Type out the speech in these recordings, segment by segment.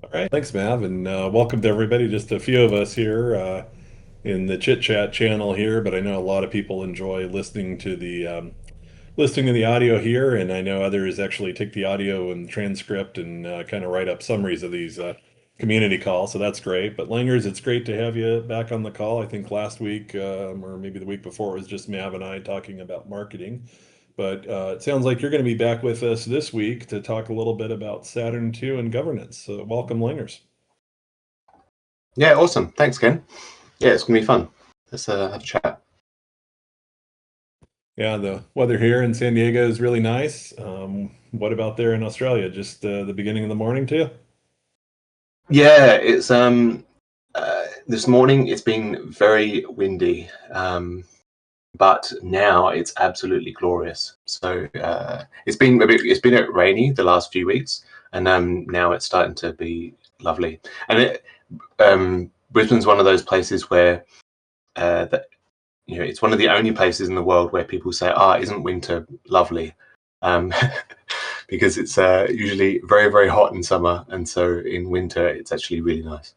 All right, thanks, Mav, and welcome to everybody. Just a few of us here in the chit chat channel here, but I know a lot of people enjoy listening to the audio here, and I know others actually take the audio and transcript and kind of write up summaries of these community calls. So that's great. But Langers, it's great to have you back on the call. I think last week or maybe the week before it was just Mav and I talking about marketing. But it sounds like you're going to be back with us this week to talk a little bit about Saturn II and governance. So welcome, Langers. Yeah, awesome. Thanks, Ken. Yeah, it's gonna be fun. Let's have a chat. Yeah, the weather here in San Diego is really nice. What about there in Australia? Just the beginning of the morning too? Yeah, it's this morning it's been very windy, but now it's absolutely glorious. So it's been rainy the last few weeks, and now it's starting to be lovely. And Brisbane's one of those places where that it's one of the only places in the world where people say, "Ah, isn't winter lovely?" Um, because it's usually very, very hot in summer, and so in winter it's actually really nice.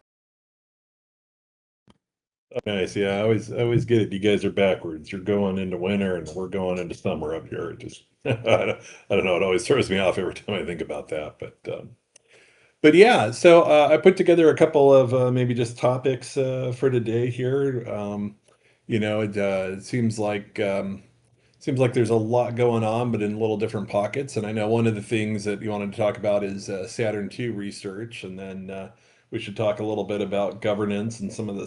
Nice. Yeah, I always get it. You guys are backwards. You're going into winter and we're going into summer up here. It just I don't know. It always throws me off every time I think about that. But yeah. So I put together a couple of maybe just topics for today here. It seems like there's a lot going on, but in little different pockets. And I know one of the things that you wanted to talk about is Saturn II research, and then we should talk a little bit about governance and some of the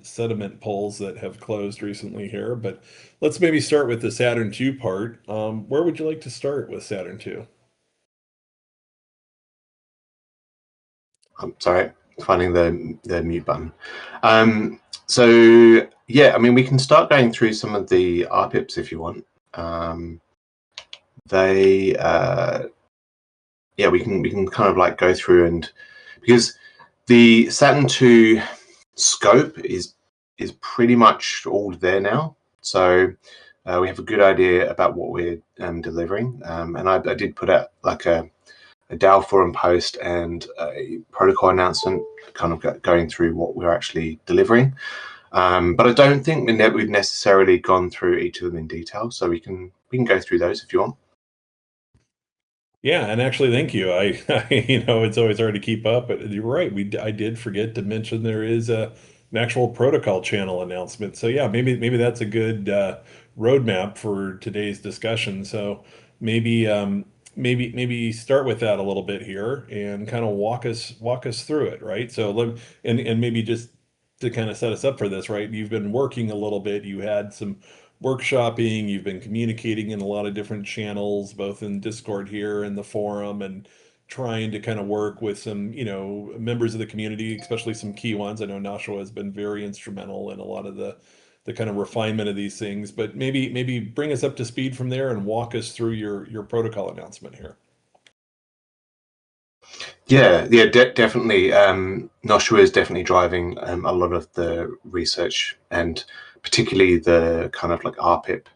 sediment polls that have closed recently here. But let's maybe start with the Saturn II part. Where would you like to start with Saturn II? I'm sorry, finding the mute button. So yeah, I mean, we can start going through some of the RPIPs if you want. They Yeah, we can kind of like go through, and because the Saturn II scope is pretty much all there now. So we have a good idea about what we're delivering. And I did put out like a DAO forum post and a protocol announcement, kind of going through what we're actually delivering. But I don't think we've necessarily gone through each of them in detail. So we can go through those if you want. Yeah, and actually, thank you. It's always hard to keep up, but you're right. I did forget to mention there is an actual protocol channel announcement. So yeah, maybe that's a good roadmap for today's discussion. So maybe maybe start with that a little bit here and kind of walk us through it, right? And maybe just to kind of set us up for this, right? You've been working a little bit. You had some workshopping, you've been communicating in a lot of different channels, both in Discord here and the forum, and trying to kind of work with some, members of the community, especially some key ones. I know Nashua has been very instrumental in a lot of the kind of refinement of these things, but maybe bring us up to speed from there and walk us through your protocol announcement here. Yeah, definitely. Noshua is definitely driving a lot of the research, and particularly the kind of like RPIP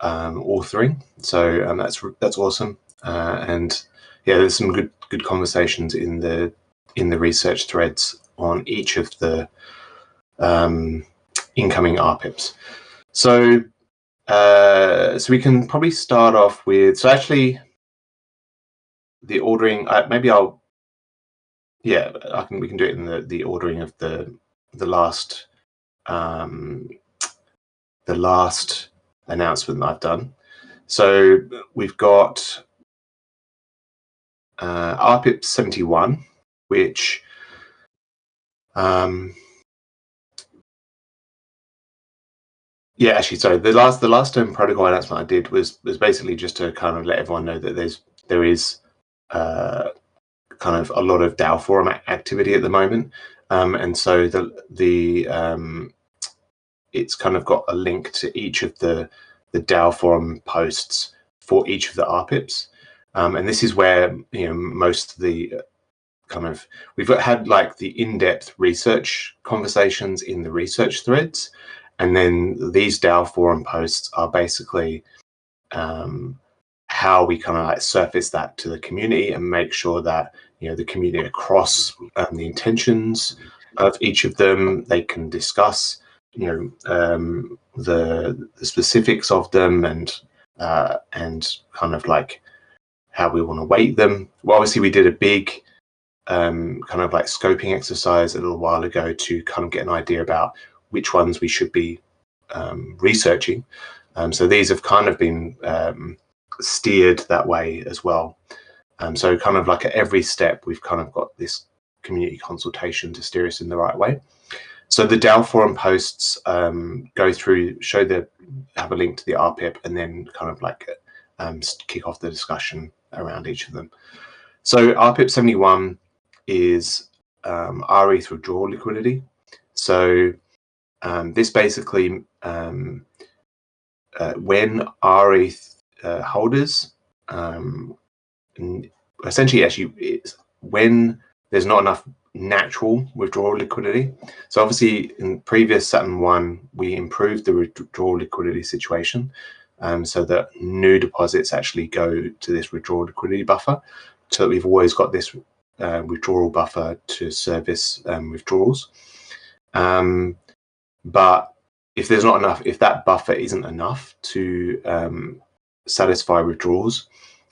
authoring. So that's awesome. And yeah, there's some good conversations in the research threads on each of the incoming RPIPs. So we can probably start off with, so actually the ordering. Maybe I'll Yeah, we can do it in the ordering of the last um, the last announcement that I've done. So we've got RPIP 71, which um, yeah, actually, sorry. The last protocol announcement I did was basically just to kind of let everyone know that there is kind of a lot of DAO forum activity at the moment, and so it's kind of got a link to each of the DAO forum posts for each of the RPIPs, and this is where most of the kind of we've had like the in-depth research conversations in the research threads, and then these DAO forum posts are basically how we kind of like surface that to the community and make sure that the community across the intentions of each of them, they can discuss the specifics of them and kind of like how we want to weight them. Well, obviously we did a big kind of like scoping exercise a little while ago to kind of get an idea about which ones we should be researching. So these have kind of been steered that way as well. So kind of like at every step, we've kind of got this community consultation to steer us in the right way. So the DAO forum posts go through, have a link to the RPIP, and then kind of like kick off the discussion around each of them. So RPIP 71 is rETH withdrawal liquidity. So this basically, when rETH holders, essentially it's when there's not enough natural withdrawal liquidity. So obviously in previous Saturn 1, we improved the withdrawal liquidity situation so that new deposits actually go to this withdrawal liquidity buffer, so that we've always got this withdrawal buffer to service withdrawals. But if there's not enough, if that buffer isn't enough to satisfy withdrawals,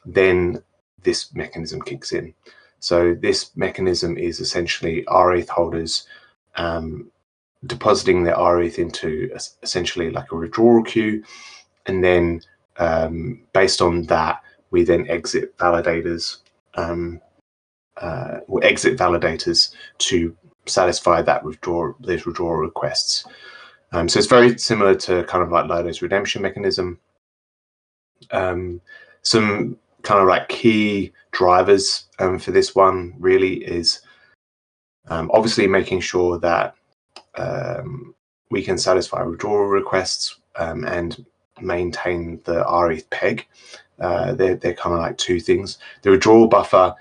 then this mechanism kicks in. So this mechanism is essentially rETH holders depositing their rETH into essentially like a withdrawal queue, and then based on that, we then exit validators. We'll exit validators to satisfy that these withdrawal requests. So it's very similar to kind of like Lido's redemption mechanism. Some kind of like key drivers for this one really is obviously making sure that we can satisfy withdrawal requests and maintain the rETH peg. They're kind of like two things. The withdrawal buffer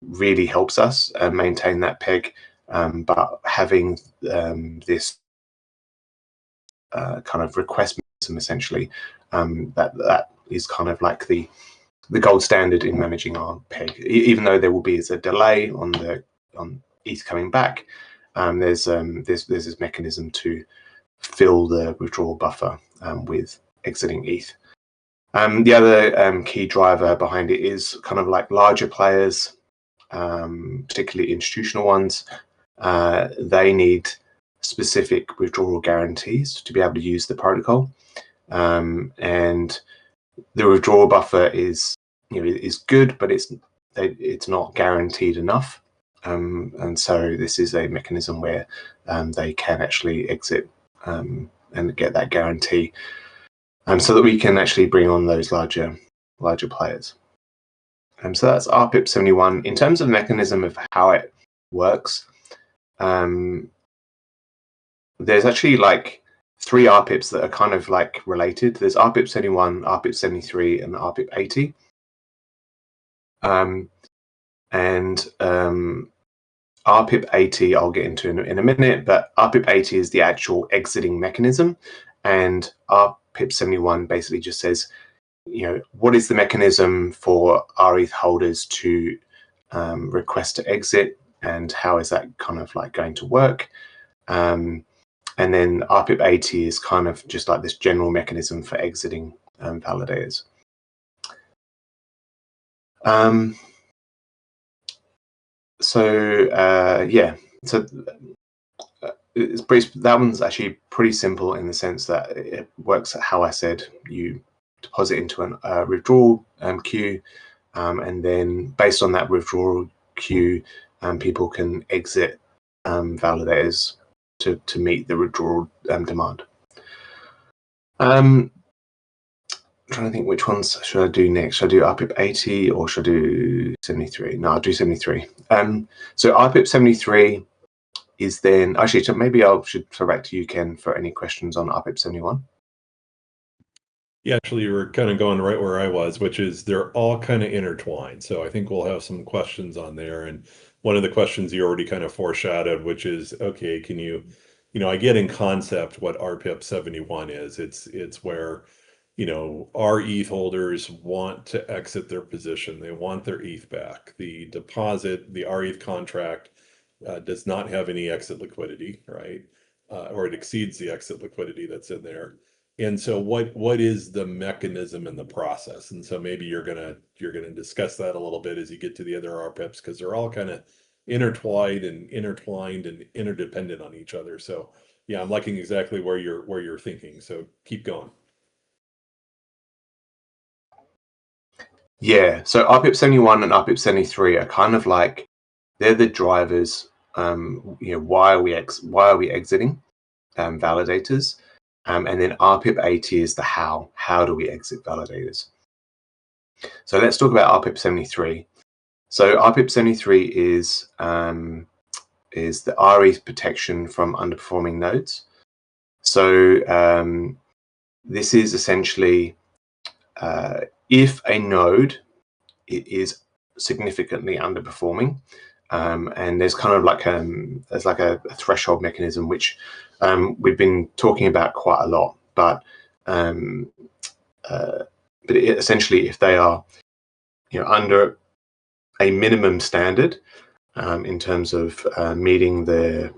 really helps us maintain that peg, but having this kind of request mechanism essentially, that is kind of like the gold standard in managing our peg. Even though there will be a delay on ETH coming back, there's this mechanism to fill the withdrawal buffer with exiting ETH. The other key driver behind it is kind of like larger players, particularly institutional ones. They need specific withdrawal guarantees to be able to use the protocol, and the withdrawal buffer is good, but it's not guaranteed enough, and so this is a mechanism where they can actually exit and get that guarantee, so that we can actually bring on those larger players. So that's RPIP 71. In terms of mechanism of how it works, there's actually like 3 RPIPs that are kind of like related. There's RPIP 71, RPIP 73, and RPIP 80. RPIP 80 I'll get into in a minute, but RPIP 80 is the actual exiting mechanism, and RPIP 71 basically just says, what is the mechanism for rETH holders to request to exit, and how is that kind of like going to work? And then RPIP 80 is kind of just like this general mechanism for exiting validators. Yeah, so it's that one's actually pretty simple in the sense that it works how I said. You deposit into a withdrawal queue, and then based on that withdrawal queue, people can exit validators to meet the withdrawal demand. I'm trying to think which ones should I do next. Should I do RPIP 80 or should I do 73? No, I'll do 73. So RPIP 73 is then actually, so maybe I should throw back to you, Ken, for any questions on RPIP 71. Yeah, actually, you were kind of going right where I was, which is they're all kind of intertwined. So I think we'll have some questions on there. And one of the questions you already kind of foreshadowed, which is, okay, can you, I get in concept what RPIP 71 is. It's where our ETH holders want to exit their position. They want their ETH back. The deposit, the rETH contract does not have any exit liquidity, right? Or it exceeds the exit liquidity that's in there. And so what is the mechanism in the process? And so maybe you're gonna discuss that a little bit as you get to the other RPEPs, because they're all kind of intertwined and interdependent on each other. So yeah, I'm liking exactly where you're thinking. So keep going. Yeah, so RPIP 71 and RPIP 73 are kind of like they're the drivers. Why are we exiting validators? And then RPIP 80 is the how. How do we exit validators? So let's talk about RPIP 73. So RPIP 73 is the rETH protection from underperforming nodes. So this is essentially if a node is significantly underperforming, and there's kind of like there's like a threshold mechanism which we've been talking about quite a lot, but essentially if they are under a minimum standard in terms of meeting the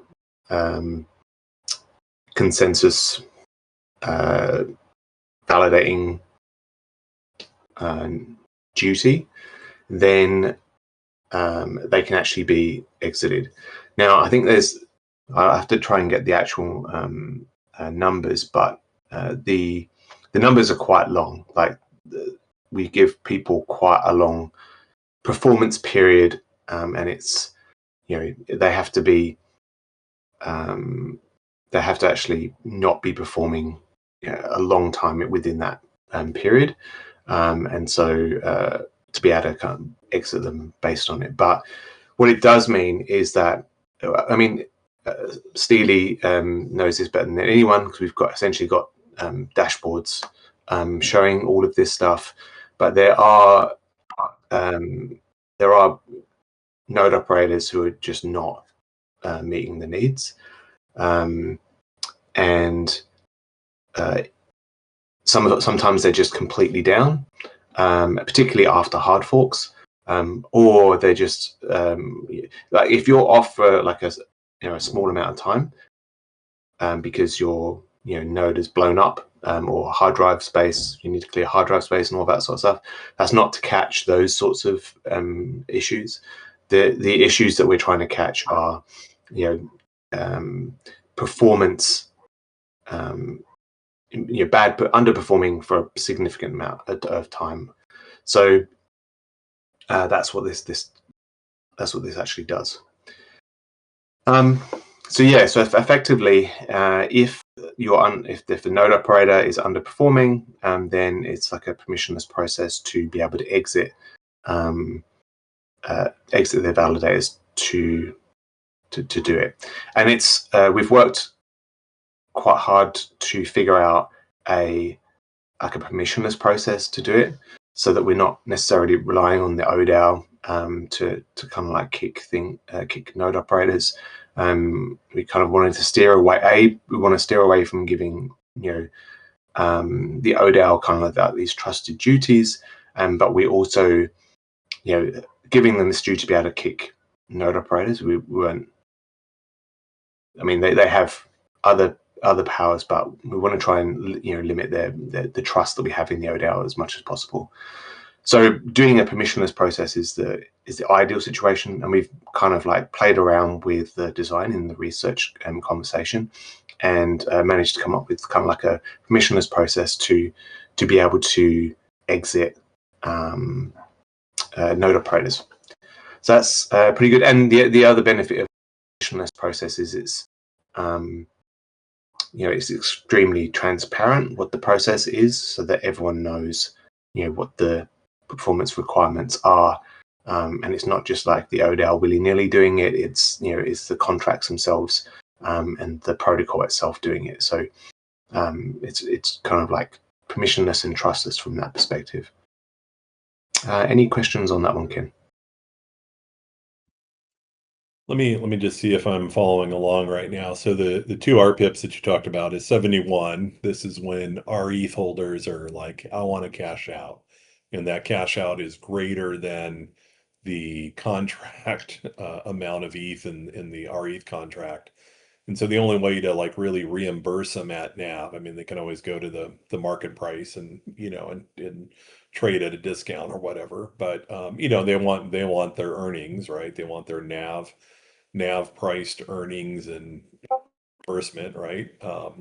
consensus validating duty, then they can actually be exited. Now, I think I have to try and get the actual numbers, but the numbers are quite long. Like we give people quite a long performance period, and it's they have to be they have to actually not be performing a long time within that period, and so to be able to kind of exit them based on it. But what it does mean is that, I mean, Steely knows this better than anyone, because we've essentially got dashboards showing all of this stuff. But there are node operators who are just not meeting the needs, and sometimes they're just completely down, particularly after hard forks, or they're just like if you're off for like a small amount of time because your node has blown up, or hard drive space, you need to clear hard drive space and all that sort of stuff. That's not to catch those sorts of issues. The issues that we're trying to catch are performance, bad but underperforming for a significant amount of time. So that's what this actually does. So yeah, so effectively, if the node operator is underperforming, then it's like a permissionless process to be able to exit their validators to do it. And it's we've worked quite hard to figure out a permissionless process to do it, so that we're not necessarily relying on the ODAO to kind of like kick node operators. We kind of wanted to steer away. We want to steer away from giving the ODAO kind of like these trusted duties, but we also giving them this duty to be able to kick node operators. We weren't. I mean, they have other powers, but we want to try and limit the trust that we have in the ODAO as much as possible. So doing a permissionless process is the ideal situation, and we've kind of like played around with the design in the research conversation, and managed to come up with kind of like a permissionless process to be able to exit node operators. So that's pretty good. And the other benefit of permissionless process is it's it's extremely transparent what the process is, so that everyone knows what the performance requirements are, and it's not just like the ODAO willy-nilly doing it. It's it's the contracts themselves and the protocol itself doing it. So it's kind of like permissionless and trustless from that perspective. Any questions on that one, Ken? Let me just see if I'm following along right now. So the two RPIPs that you talked about is 71. This is when our ETH holders are like, I want to cash out, and that cash out is greater than the contract amount of ETH in the R ETH contract. And so the only way to like really reimburse them at NAV, I mean, they can always go to the market price and and trade at a discount or whatever. But they want their earnings, right? They want their NAV priced earnings and reimbursement, right? So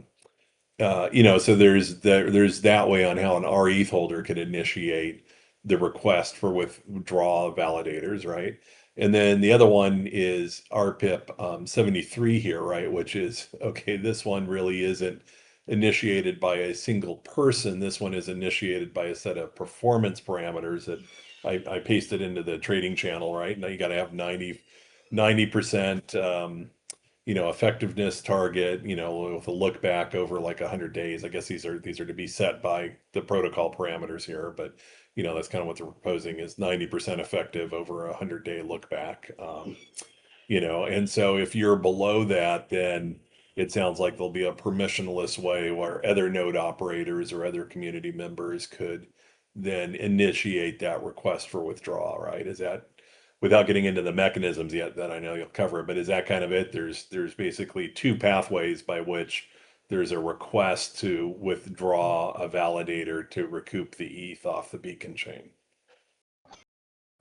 there's that way on how an rETH holder could initiate the request for withdrawal validators, right? And then the other one is RPIP 73 here, right? Which is okay, this one really isn't initiated by a single person. This one is initiated by a set of performance parameters that I pasted into the trading channel, right? Now you got to have 90% effectiveness target, with a look back over like 100 days. I guess these are to be set by the protocol parameters here, but that's kind of what they're proposing is 90% effective over a 100-day look back. And so if you're below that, then it sounds like there'll be a permissionless way where other node operators or other community members could then initiate that request for withdrawal, right? Is that, without getting into the mechanisms yet that I know you'll cover, but is that kind of it? There's basically two pathways by which there's a request to withdraw a validator to recoup the ETH off the beacon chain.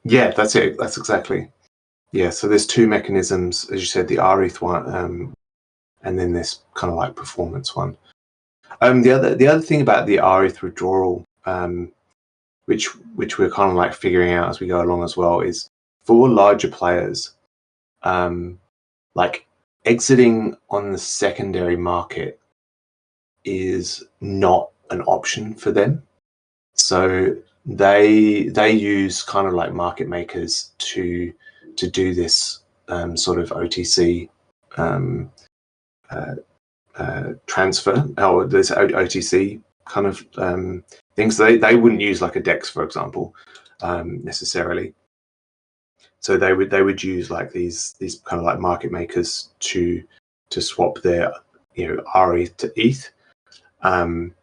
Yeah, that's it. That's exactly. Yeah, so there's two mechanisms, as you said, the rETH one, and then this kind of like performance one. The other thing about the rETH withdrawal, which we're kind of like figuring out as we go along as well, is for larger players, um, like exiting on the secondary market is not an option for them. So they use kind of like market makers to do this sort of OTC um, uh, transfer, or this OTC kind of things. They wouldn't use like a DEX, for example, necessarily. So they would use like these kind of like market makers to swap their rETH to ETH. Um,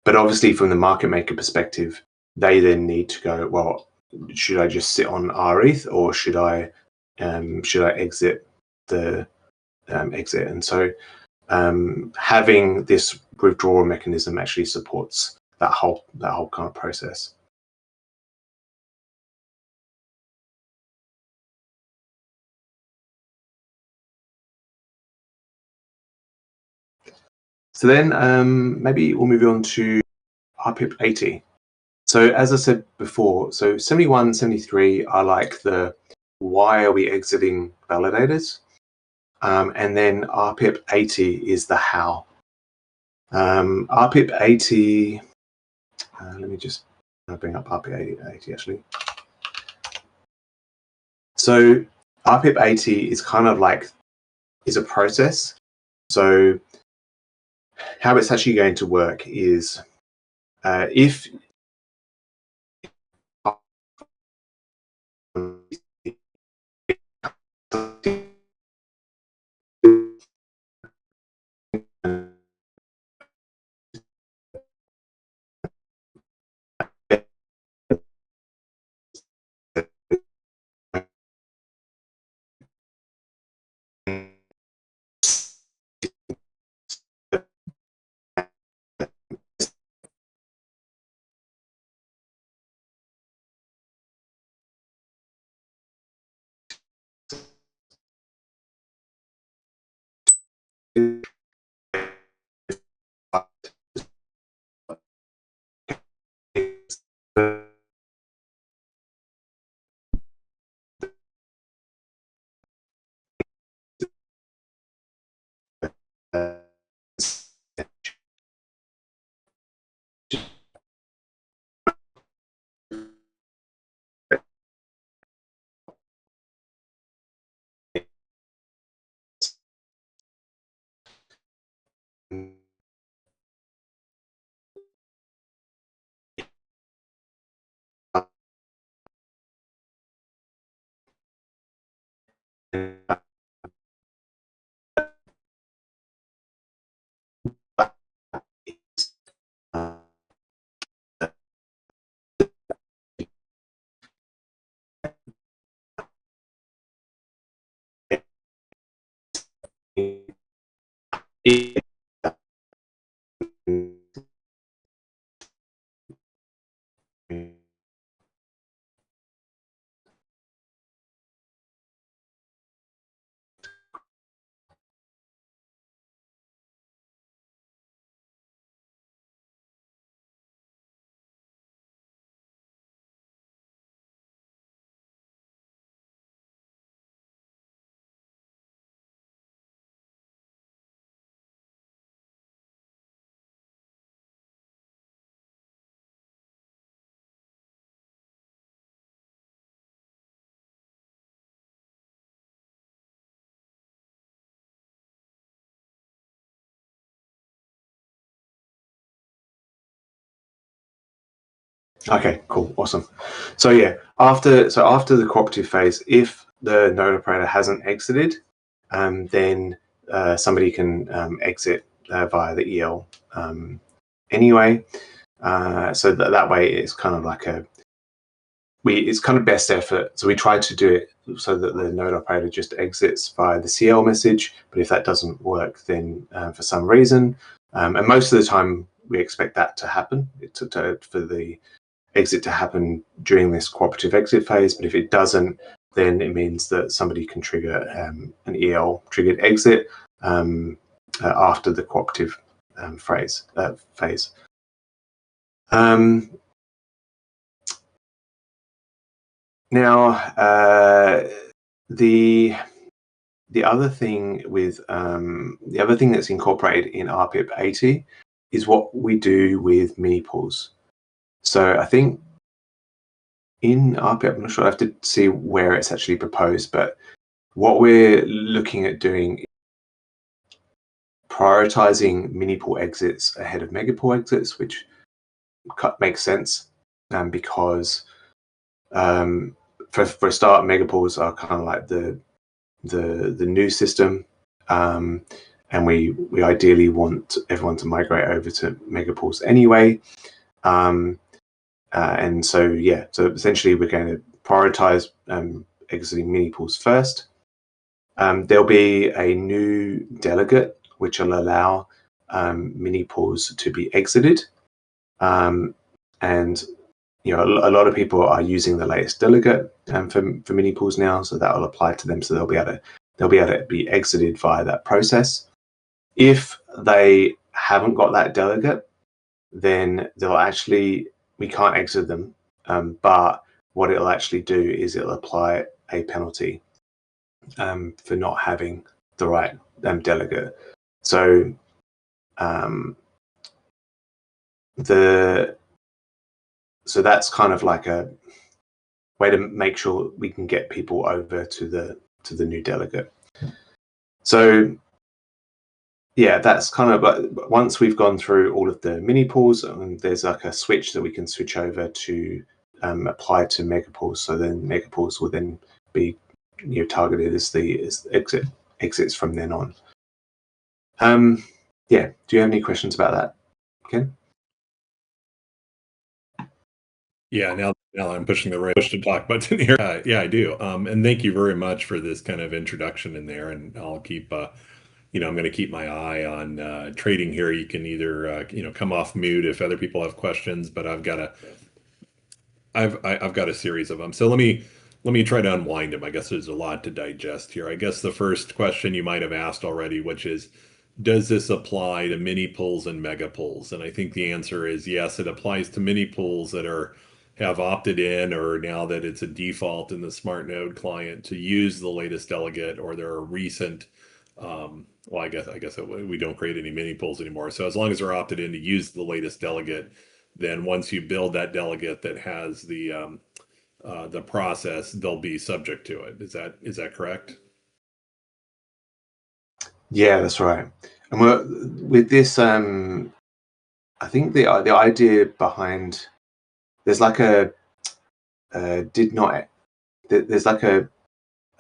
but obviously, from the market maker perspective, they then need to go, well, should I just sit on rETH, or should I exit the exit? And so having this withdrawal mechanism actually supports that whole kind of process. So then maybe we'll move on to RPIP 80. So as I said before, so 71, 73 are like the why are we exiting validators? And then RPIP 80 is the how. RPIP 80, let me just bring up RPIP 80 actually. So RPIP 80 is kind of like, is a process. So how it's actually going to work is if Okay, cool, awesome. So yeah, after the cooperative phase, if the node operator hasn't exited, then somebody can exit via the EL anyway. So that way, it's kind of like it's kind of best effort. So we try to do it so that the node operator just exits via the CL message. But if that doesn't work, then for some reason, and most of the time we expect that to happen, for the exit to happen during this cooperative exit phase. But if it doesn't, then it means that somebody can trigger an EL triggered exit after the cooperative phase. Now, the other thing that's incorporated in RPIP 80 is what we do with mini pools. So I think in RPIP, I'm not sure, I have to see where it's actually proposed, but what we're looking at doing is prioritizing mini pool exits ahead of mega pool exits, which makes sense because for a start, mega pools are kind of like the new system, and we ideally want everyone to migrate over to mega pools anyway. And so essentially we're going to prioritize exiting mini pools first. There'll be a new delegate which will allow mini pools to be exited, and a lot of people are using the latest delegate for mini pools now, so that will apply to them. So they'll be able to be exited via that process. If they haven't got that delegate, then we can't exit them. But what it'll actually do is it'll apply a penalty for not having the right delegate. So so that's kind of like a way to make sure we can get people over to the new delegate. So yeah, that's kind of, but once we've gone through all of the mini pools, there's like a switch that we can switch over to apply to mega pools. So then mega pools will then be targeted as exits from then on. Yeah, do you have any questions about that, Ken? Yeah, now I'm pushing the push to talk button here. Yeah, I do. And thank you very much for this kind of introduction in there. And I'll keep, I'm going to keep my eye on trading here. You can either, come off mute if other people have questions, but I've got a series of them. So let me try to unwind them. I guess there's a lot to digest here. I guess the first question you might have asked already, which is, does this apply to mini pools and mega pools? And I think the answer is yes, it applies to mini pools that have opted in, or now that it's a default in the smart node client to use the latest delegate, or there are recent well, I guess we don't create any mini pools anymore. So as long as they're opted in to use the latest delegate, then once you build that delegate that has the process, they'll be subject to it. Is that correct? Yeah, that's right. And with this, I think the idea behind there's like a there's like a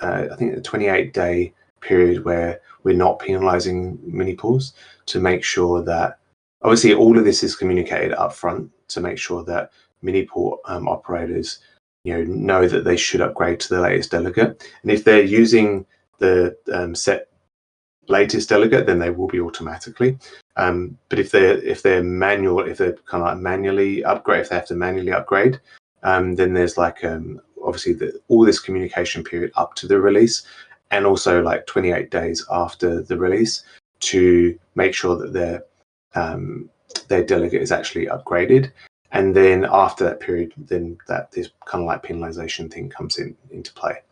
I think a 28-day period where we're not penalizing mini pools to make sure that obviously all of this is communicated up front to make sure that mini pool operators know that they should upgrade to the latest delegate, and if they're using the set latest delegate, then they will be automatically. But if they're manual, if they're kind of like manually upgrade, if they have to manually upgrade, then there's like obviously all this communication period up to the release, and also like 28 days after the release to make sure that their delegate is actually upgraded. And then after that period, then that this kind of like penalization thing comes into play.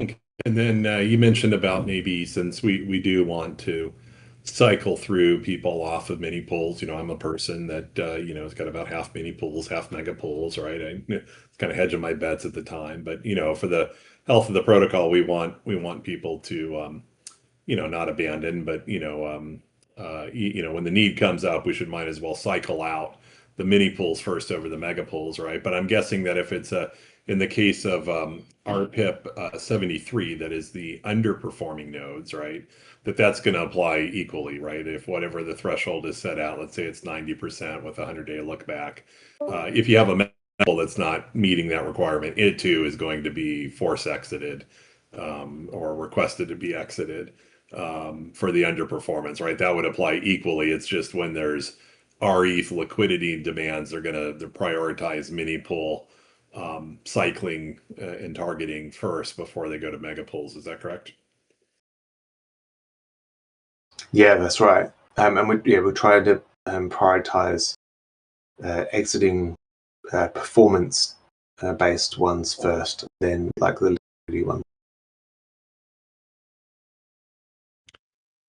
Okay. And then you mentioned about maybe since we do want to cycle through people off of mini pools, I'm a person that has got about half mini pools, half mega pools, right? I it's kind of hedging my bets at the time, but for the health of the protocol, we want people to not abandon, but when the need comes up, we should might as well cycle out the mini pools first over the mega pools, right? But I'm guessing that if it's in the case of RPIP 73, that is the underperforming nodes, right? That's going to apply equally, right? If whatever the threshold is set out, let's say it's 90% with a 100-day look back. If you have a mega pool that's not meeting that requirement, it too is going to be force exited or requested to be exited for the underperformance, right? That would apply equally. It's just when there's rETH liquidity demands, they're going to prioritize mini pool cycling and targeting first before they go to mega pools. Is that correct? Yeah, that's right. And we're trying to prioritize exiting performance based ones first, then like the liquidity ones.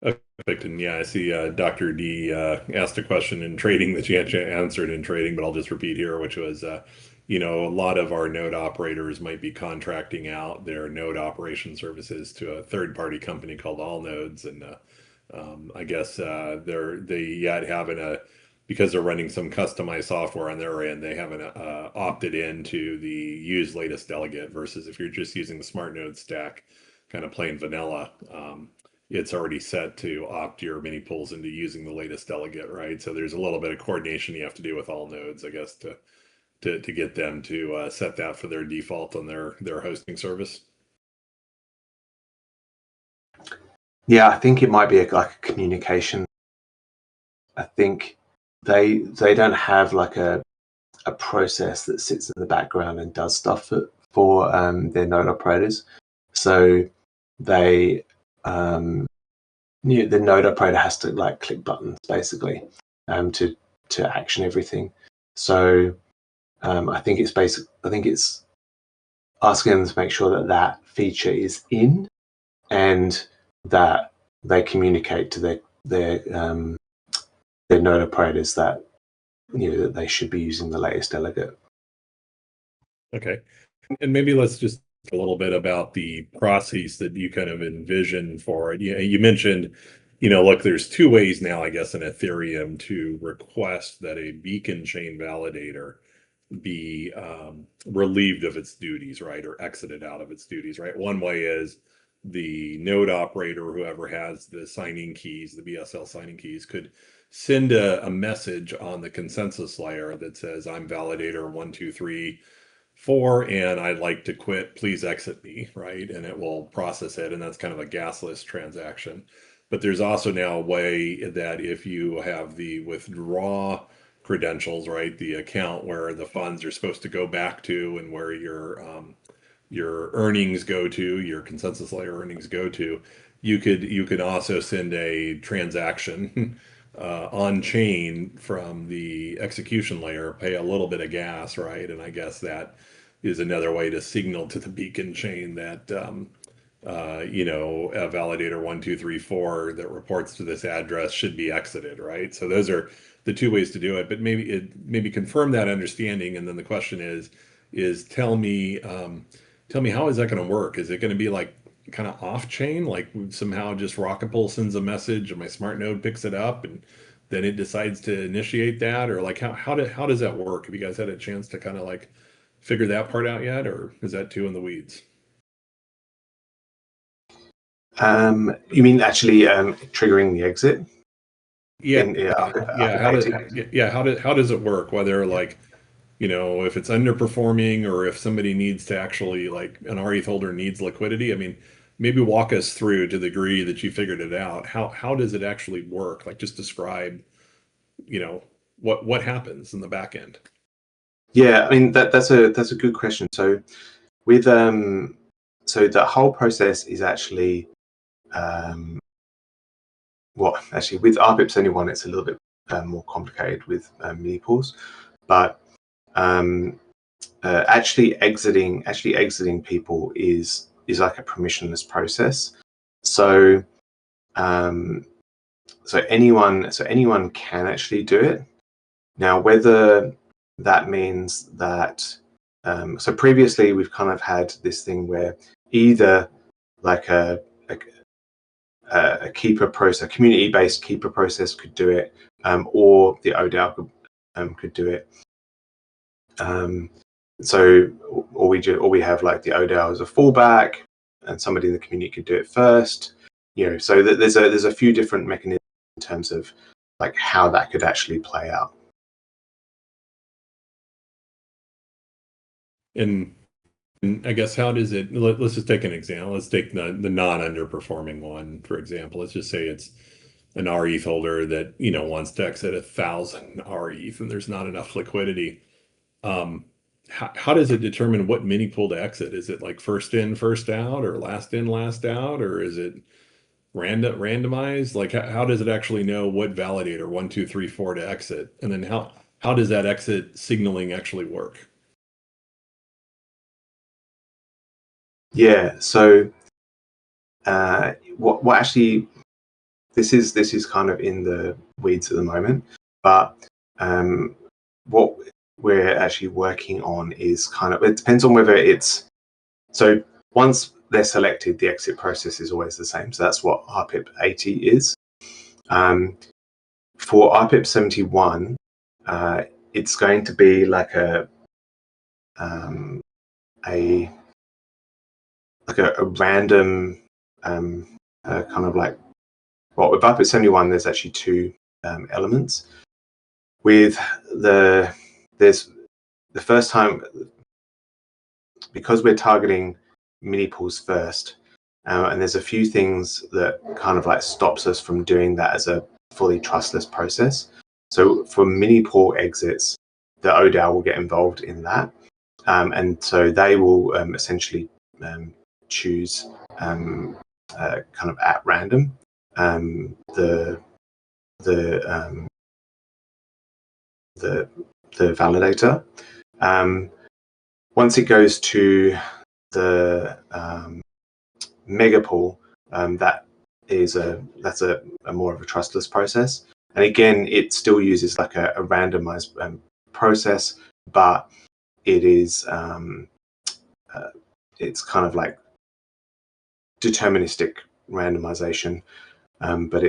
Perfect. And yeah, I see Dr. D asked a question in trading that she had answered in trading, but I'll just repeat here, which was, a lot of our node operators might be contracting out their node operation services to a third-party company called All Nodes, and I guess they yet haven't because they're running some customized software on their end, they haven't opted into the use latest delegate versus if you're just using the smart node stack, kind of plain vanilla. It's already set to opt your mini pools into using the latest delegate, right? So there's a little bit of coordination you have to do with all nodes, I guess, to get them to set that for their default on their hosting service. Yeah, I think it might be like a communication. I think they don't have like a process that sits in the background and does stuff for their node operators. So they the node operator has to like click buttons basically to action everything. So I think it's asking them to make sure that that feature is in and that they communicate to their node operators that that they should be using the latest delegate. Okay. And maybe let's just talk a little bit about the process that you kind of envision for it. You mentioned, look, there's two ways now, I guess, in Ethereum to request that a beacon chain validator be relieved of its duties, right, or exited out of its duties, right? One way is the node operator, whoever has the signing keys, the BSL signing keys, could send a message on the consensus layer that says, I'm validator 123 4 and I'd like to quit, please exit me, right? And it will process it, and that's kind of a gasless transaction. But there's also now a way that if you have the withdraw credentials, right, the account where the funds are supposed to go back to and where your earnings go to, your consensus layer earnings go to, you could also send a transaction on chain from the execution layer, pay a little bit of gas, right? And I guess that is another way to signal to the beacon chain that a validator 123 4 that reports to this address should be exited, right? So those are the two ways to do it. But maybe confirm that understanding, and then the question is tell me how is that going to work? Is it going to be like kind of off chain, like somehow just Rocketpool sends a message and my smart node picks it up and then it decides to initiate that, or like how does that work? Have you guys had a chance to kind of like figure that part out yet, or is that too in the weeds? You mean actually triggering the exit? Yeah, yeah. Updating? How does it work? Whether like if it's underperforming or if somebody needs to actually like an rETH holder needs liquidity. I mean, maybe walk us through, to the degree that you figured it out. How does it actually work? Like, just describe, you know, what happens in the back end. Yeah, I mean that's a good question. So with so the whole process is actually well, actually with RPIPs anyone, it's a little bit more complicated with mini pools, but actually exiting people is like a permissionless process. So um, anyone can actually do it. Now, whether that means that so previously we've kind of had this thing where either like a keeper process, a community-based keeper process could do it, or the ODAO could do it. So, or we have like the ODAO as a fallback, and somebody in the community could do it first. You know, so there's a few different mechanisms in terms of like how that could actually play out. And, and I guess how does it, let's just take an example. Let's take the non-underperforming one, for example. Let's just say it's an rETH holder that, wants to exit 1,000 rETH and there's not enough liquidity. Um, how does it determine what mini pool to exit? Is it like first in, first out, or last in, last out, or is it randomized? Like, how does it actually know what validator 1, 2, 3, 4 to exit? And then how does that exit signaling actually work? Yeah. So what actually this is kind of in the weeds at the moment, but what we're actually working on is kind of, it depends on whether it's, so once they're selected, the exit process is always the same. So that's what RPIP 80 is. For RPIP 71, it's going to be like a random kind of like, well, with RPIP 71, there's actually two elements. With there's the first time, because we're targeting mini pools first, and there's a few things that kind of like stops us from doing that as a fully trustless process. So for mini pool exits, the ODAO will get involved in that, and so they will essentially choose kind of at random the the validator. Once it goes to the mega pool, that's a more of a trustless process. And again, it still uses like a randomized process, but it is it's kind of like deterministic randomization, but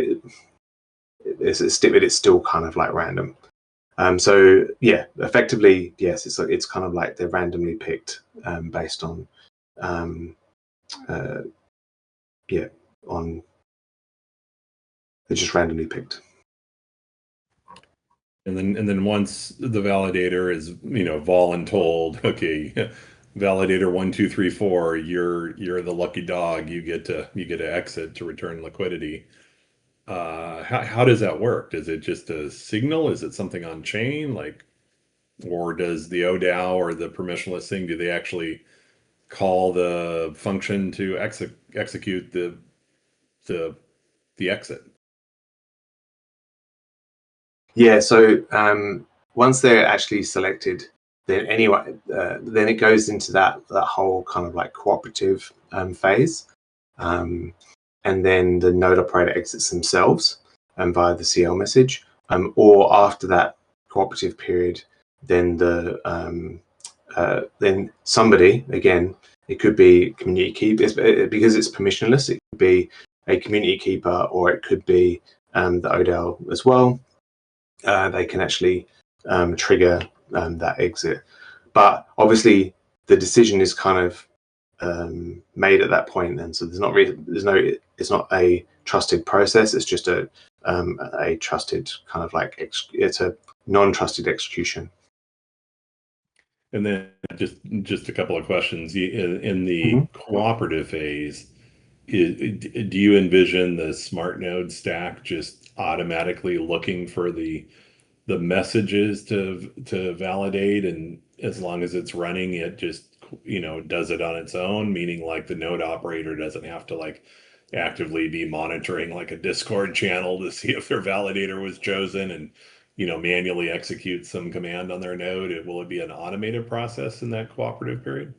it's still kind of like random. So yeah, effectively, yes, it's kind of like they're randomly picked based on yeah, on they're just randomly picked. And then once the validator is, voluntold, okay, validator 1, 2, 3, 4, you're the lucky dog. You get to exit to return liquidity. How does that work? Is it just a signal? Is it something on chain? Like, or does the ODAO or the permissionless thing, do they actually call the function to execute the the exit? Yeah, so once they're actually selected, then anyway, then it goes into that whole kind of like cooperative phase, and then the node operator exits themselves via the CL message, or after that cooperative period, then then somebody, again, it could be community keep, because it's permissionless. It could be a community keeper, or it could be the ODAO as well. They can actually trigger that exit. But obviously, the decision is kind of made at that point, and so it's not a trusted process. It's just a trusted kind of like it's a non-trusted execution. And then just a couple of questions. In the Mhm. cooperative phase, do you envision the smart node stack just automatically looking for the messages to validate, and as long as it's running, it just does it on its own, meaning like the node operator doesn't have to like actively be monitoring like a Discord channel to see if their validator was chosen and manually execute some command on their node? Will it be an automated process in that cooperative period?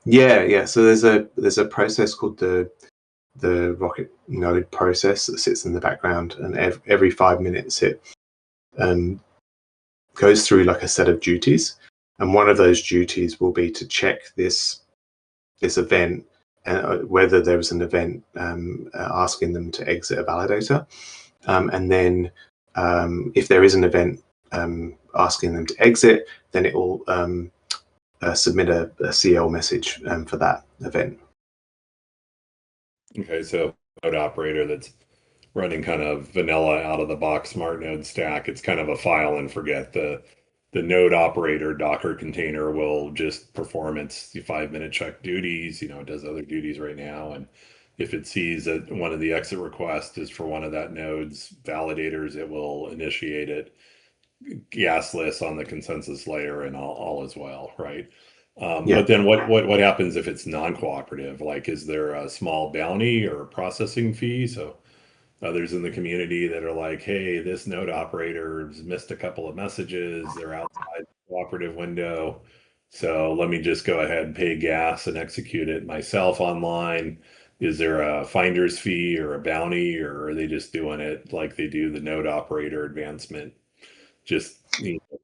Yeah. So there's a process called the Rocket node process that sits in the background, and every 5 minutes it um, goes through like a set of duties, and one of those duties will be to check this event, whether there was an event asking them to exit a validator, and then if there is an event asking them to exit, then it will submit a CL message for that event. Okay, so node operator that's running kind of vanilla out of the box smart node stack, it's kind of a file and forget. The node operator Docker container will just perform its 5 minute check duties. It does other duties right now. And if it sees that one of the exit requests is for one of that node's validators, it will initiate it gasless on the consensus layer and all as well, right? Yeah. But then what happens if it's non-cooperative? Like, is there a small bounty or processing fee? So others in the community that are like, hey, this node operator's missed a couple of messages. They're outside the cooperative window. So let me just go ahead and pay gas and execute it myself online. Is there a finder's fee or a bounty, or are they just doing it like they do the node operator advancement, just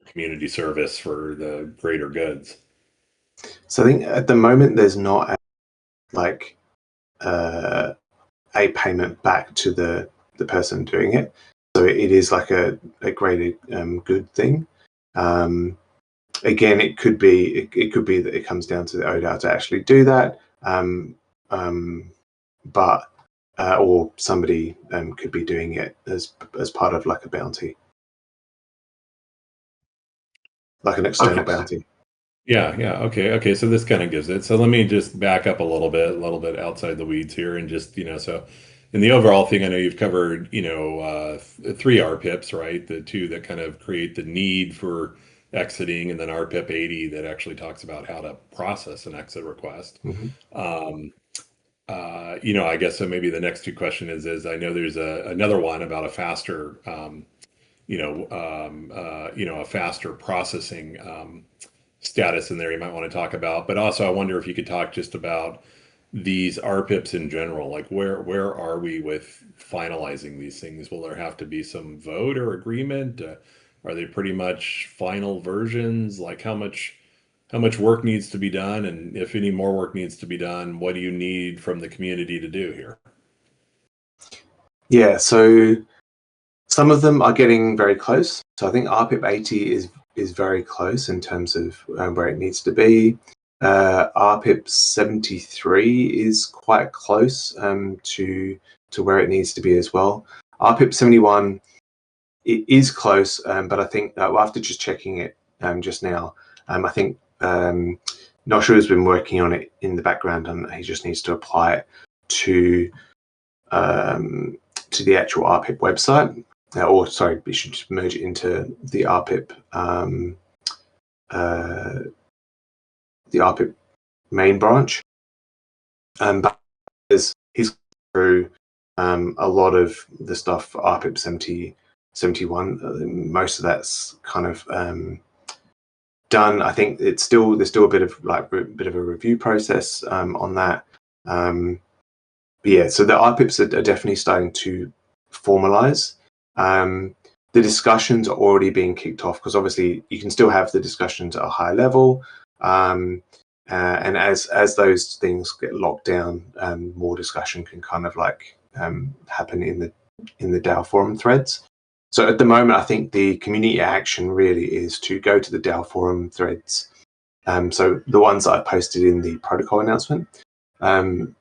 community service for the greater goods? So I think at the moment there's not like uh, a payment back to the person doing it. So it is like a greater good thing. Again, it could be that it comes down to the ODAO to actually do that, but or somebody could be doing it as part of like a bounty, like an external Okay. bounty. Yeah. Okay. So this kind of gives it. So let me just back up a little bit outside the weeds here, and just so in the overall thing, I know you've covered three RPIPs, right? The two that kind of create the need for exiting, and then RPIP 80 that actually talks about how to process an exit request. Mm-hmm. Um, I guess so. Maybe the next two question is I know there's another one about a faster, a faster processing. Status in there you might want to talk about. But also, I wonder if you could talk just about these RPIPs in general. Like, where are we with finalizing these things? Will there have to be some vote or agreement? Are they pretty much final versions? Like, how much work needs to be done, and if any more work needs to be done, what do you need from the community to do here? Yeah. So some of them are getting very close. So I think RPIP 80 is very close in terms of where it needs to be. RPIP 73 is quite close to where it needs to be as well. RPIP 71, it is close, but I think after just checking it just now, I think Noshu has been working on it in the background, and he just needs to apply it to the actual RPIP website. Or sorry, we should just merge it into the RPIP main branch. But he's through a lot of the stuff for RPIP 71. Most of that's kind of done. I think there's still a bit of a review process on that. But yeah, so the RPIPs are definitely starting to formalize. The discussions are already being kicked off, because obviously you can still have the discussions at a high level, and as those things get locked down, more discussion can kind of like happen in the DAO forum threads. So at the moment, I think the community action really is to go to the DAO forum threads. So the ones that I posted in the protocol announcement,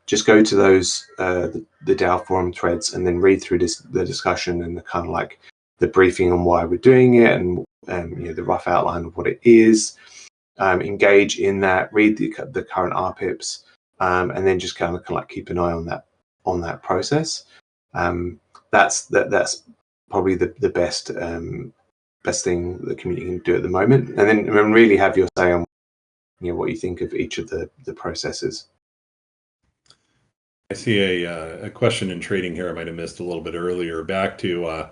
just go to those the DAO forum threads, and then read through the discussion and the kind of like the briefing on why we're doing it, and the rough outline of what it is. Engage in that, read the current RPIPs, and then just kind of like keep an eye on that on that process. That's probably the best thing the community can do at the moment, and then really have your say on what you think of each of the processes. I see a question in trading here I might have missed a little bit earlier. Back to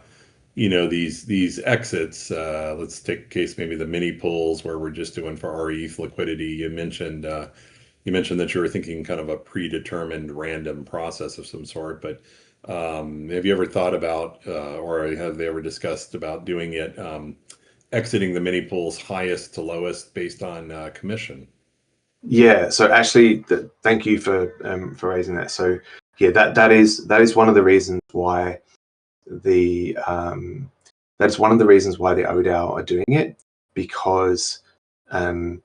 these exits. Let's take a case maybe the mini pools where we're just doing for rETH liquidity. You mentioned that you were thinking kind of a predetermined random process of some sort, but have you ever thought about or have they ever discussed about doing it exiting the mini pools highest to lowest based on commission? Yeah, so actually, thank you for raising that. So yeah, that is one of the reasons why that's one of the reasons why the ODAO are doing it, because so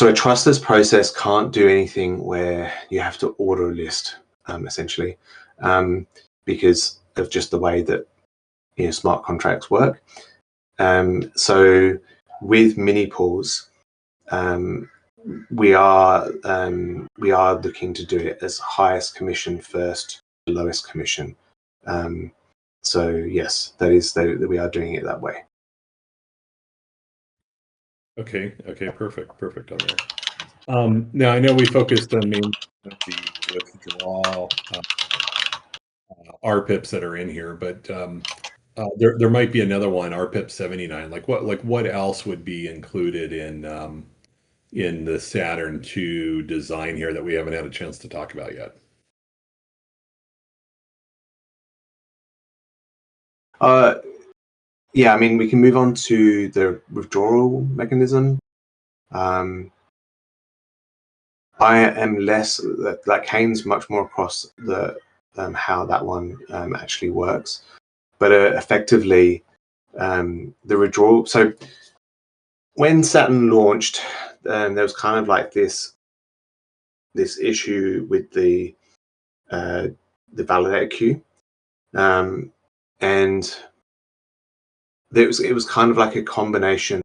a trustless process can't do anything where you have to order a list, essentially, because of just the way that smart contracts work. So with mini pools, we are looking to do it as highest commission first, lowest commission. So yes, that we are doing it that way. Okay, perfect on there. Now I know we focused on mainly the withdrawal RPIPs that are in here, but there might be another one, RPIP 79. Like what else would be included in the Saturn II design here that we haven't had a chance to talk about yet? Yeah, I mean, we can move on to the withdrawal mechanism. I am less that Kane's much more across the how that one actually works, but effectively the withdrawal. So when Saturn launched, there was kind of like this issue with the validator queue, and it was kind of like a combination of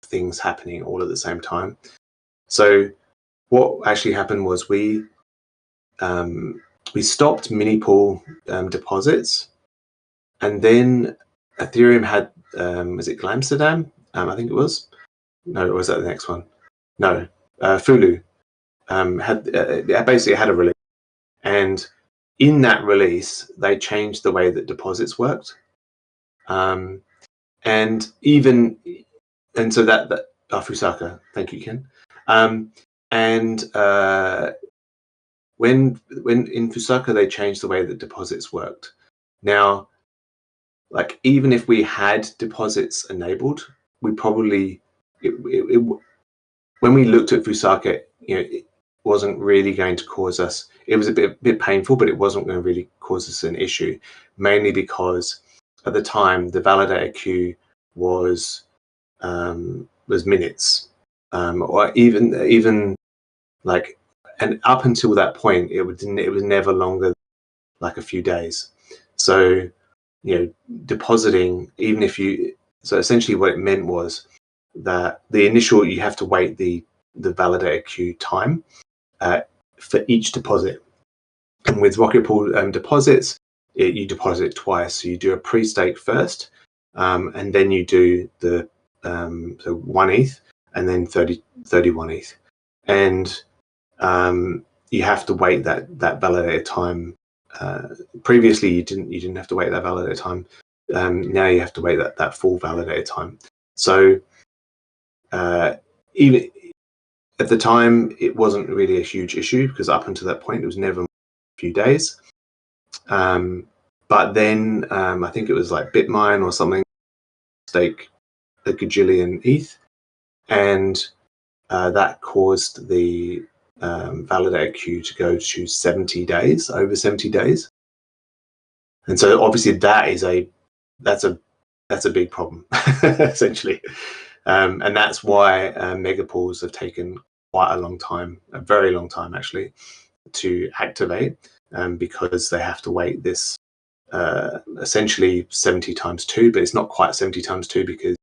things happening all at the same time. So what actually happened was we stopped mini pool deposits, and then Ethereum had was it Glamsterdam? I think it was. No, or was that the next one? No, Fulu basically had a release, and in that release they changed the way that deposits worked, and so that Fusaka, thank you, Ken. And when in Fusaka they changed the way that deposits worked. Now, like even if we had deposits enabled, we probably when we looked at Fusaka, it wasn't really going to cause us. It was a bit painful, but it wasn't going to really cause us an issue, mainly because at the time the validator queue was minutes, or even like, and up until that point, it was never longer like a few days. So depositing, even if so essentially what it meant was that the initial, you have to wait the validator queue time for each deposit. And with Rocket Pool deposits, you deposit twice. So you do a pre-stake first, and then you do the so 1 ETH and then 31 ETH. And you have to wait that validator time. Previously, you didn't have to wait that validator time. Now you have to wait that full validator time. So even at the time, it wasn't really a huge issue because up until that point, it was never a few days. But then I think it was like Bitmine or something, stake a gajillion ETH, and that caused the validator queue to go to 70 days, over 70 days. And so obviously that's a big problem, essentially. And that's why megapools have taken quite a long time, a very long time actually, to activate, because they have to wait this essentially 70 times 2, but it's not quite 70 times 2 because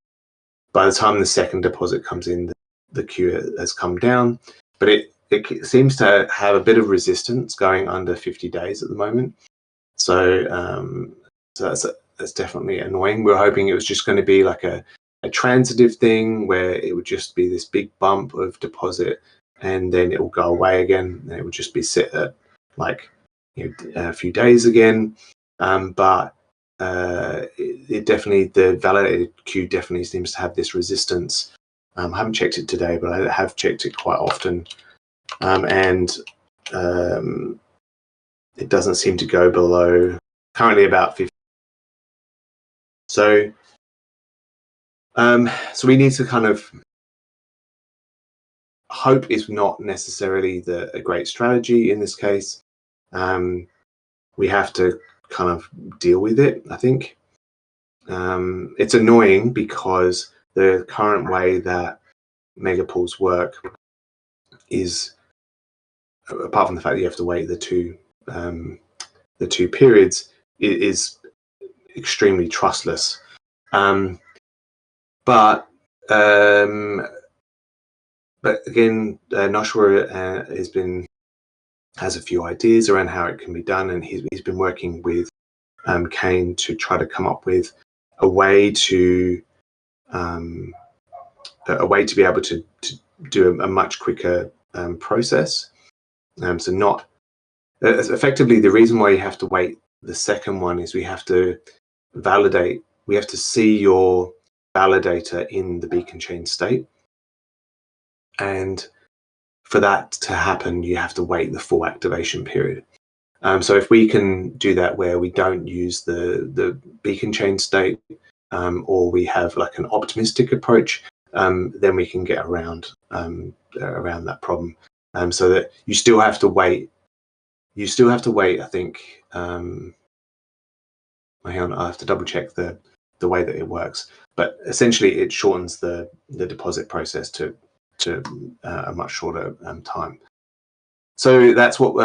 by the time the second deposit comes in, the queue has come down. But it seems to have a bit of resistance going under 50 days at the moment. So, so that's definitely annoying. We were hoping it was just going to be like a transitive thing where it would just be this big bump of deposit and then it will go away again and it would just be set at like a few days again. But it definitely, the validated queue definitely seems to have this resistance. I haven't checked it today, but I have checked it quite often. And it doesn't seem to go below, currently about 50. So, so we need to kind of, hope is not necessarily a great strategy in this case. We have to kind of deal with it, I think. It's annoying because the current way that megapools work is, apart from the fact that you have to wait the two periods, it is extremely trustless. But again, Nashua has a few ideas around how it can be done, and he's been working with Kane to try to come up with a way to be able to do a much quicker process. So not effectively, the reason why you have to wait the second one is we have to validate. We have to see your validator in the beacon chain state, and for that to happen, you have to wait the full activation period. So if we can do that where we don't use the beacon chain state, or we have like an optimistic approach, then we can get around that problem. So that you still have to wait. You still have to wait. I think. Hang on, I have to double check the way that it works. But essentially, it shortens the deposit process to a much shorter time. So that's what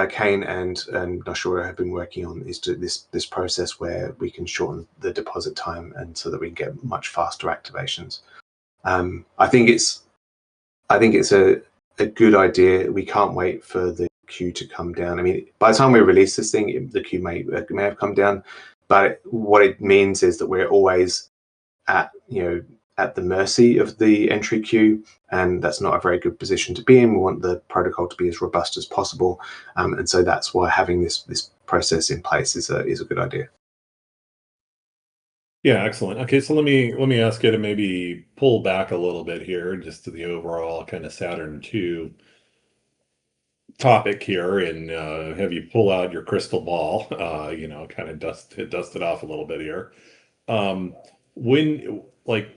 Kane and Nashua have been working on, is to this process where we can shorten the deposit time, and so that we can get much faster activations. I think it's a good idea. We can't wait for the queue to come down. I mean, by the time we release this thing, the queue may have come down, but what it means is that we're always at the mercy of the entry queue, and that's not a very good position to be in. We want the protocol to be as robust as possible, and so that's why having this process in place is a good idea. Yeah, excellent. Okay, so let me ask you to maybe pull back a little bit here, just to the overall kind of Saturn II topic here, and have you pull out your crystal ball, kind of dust it off a little bit here. When like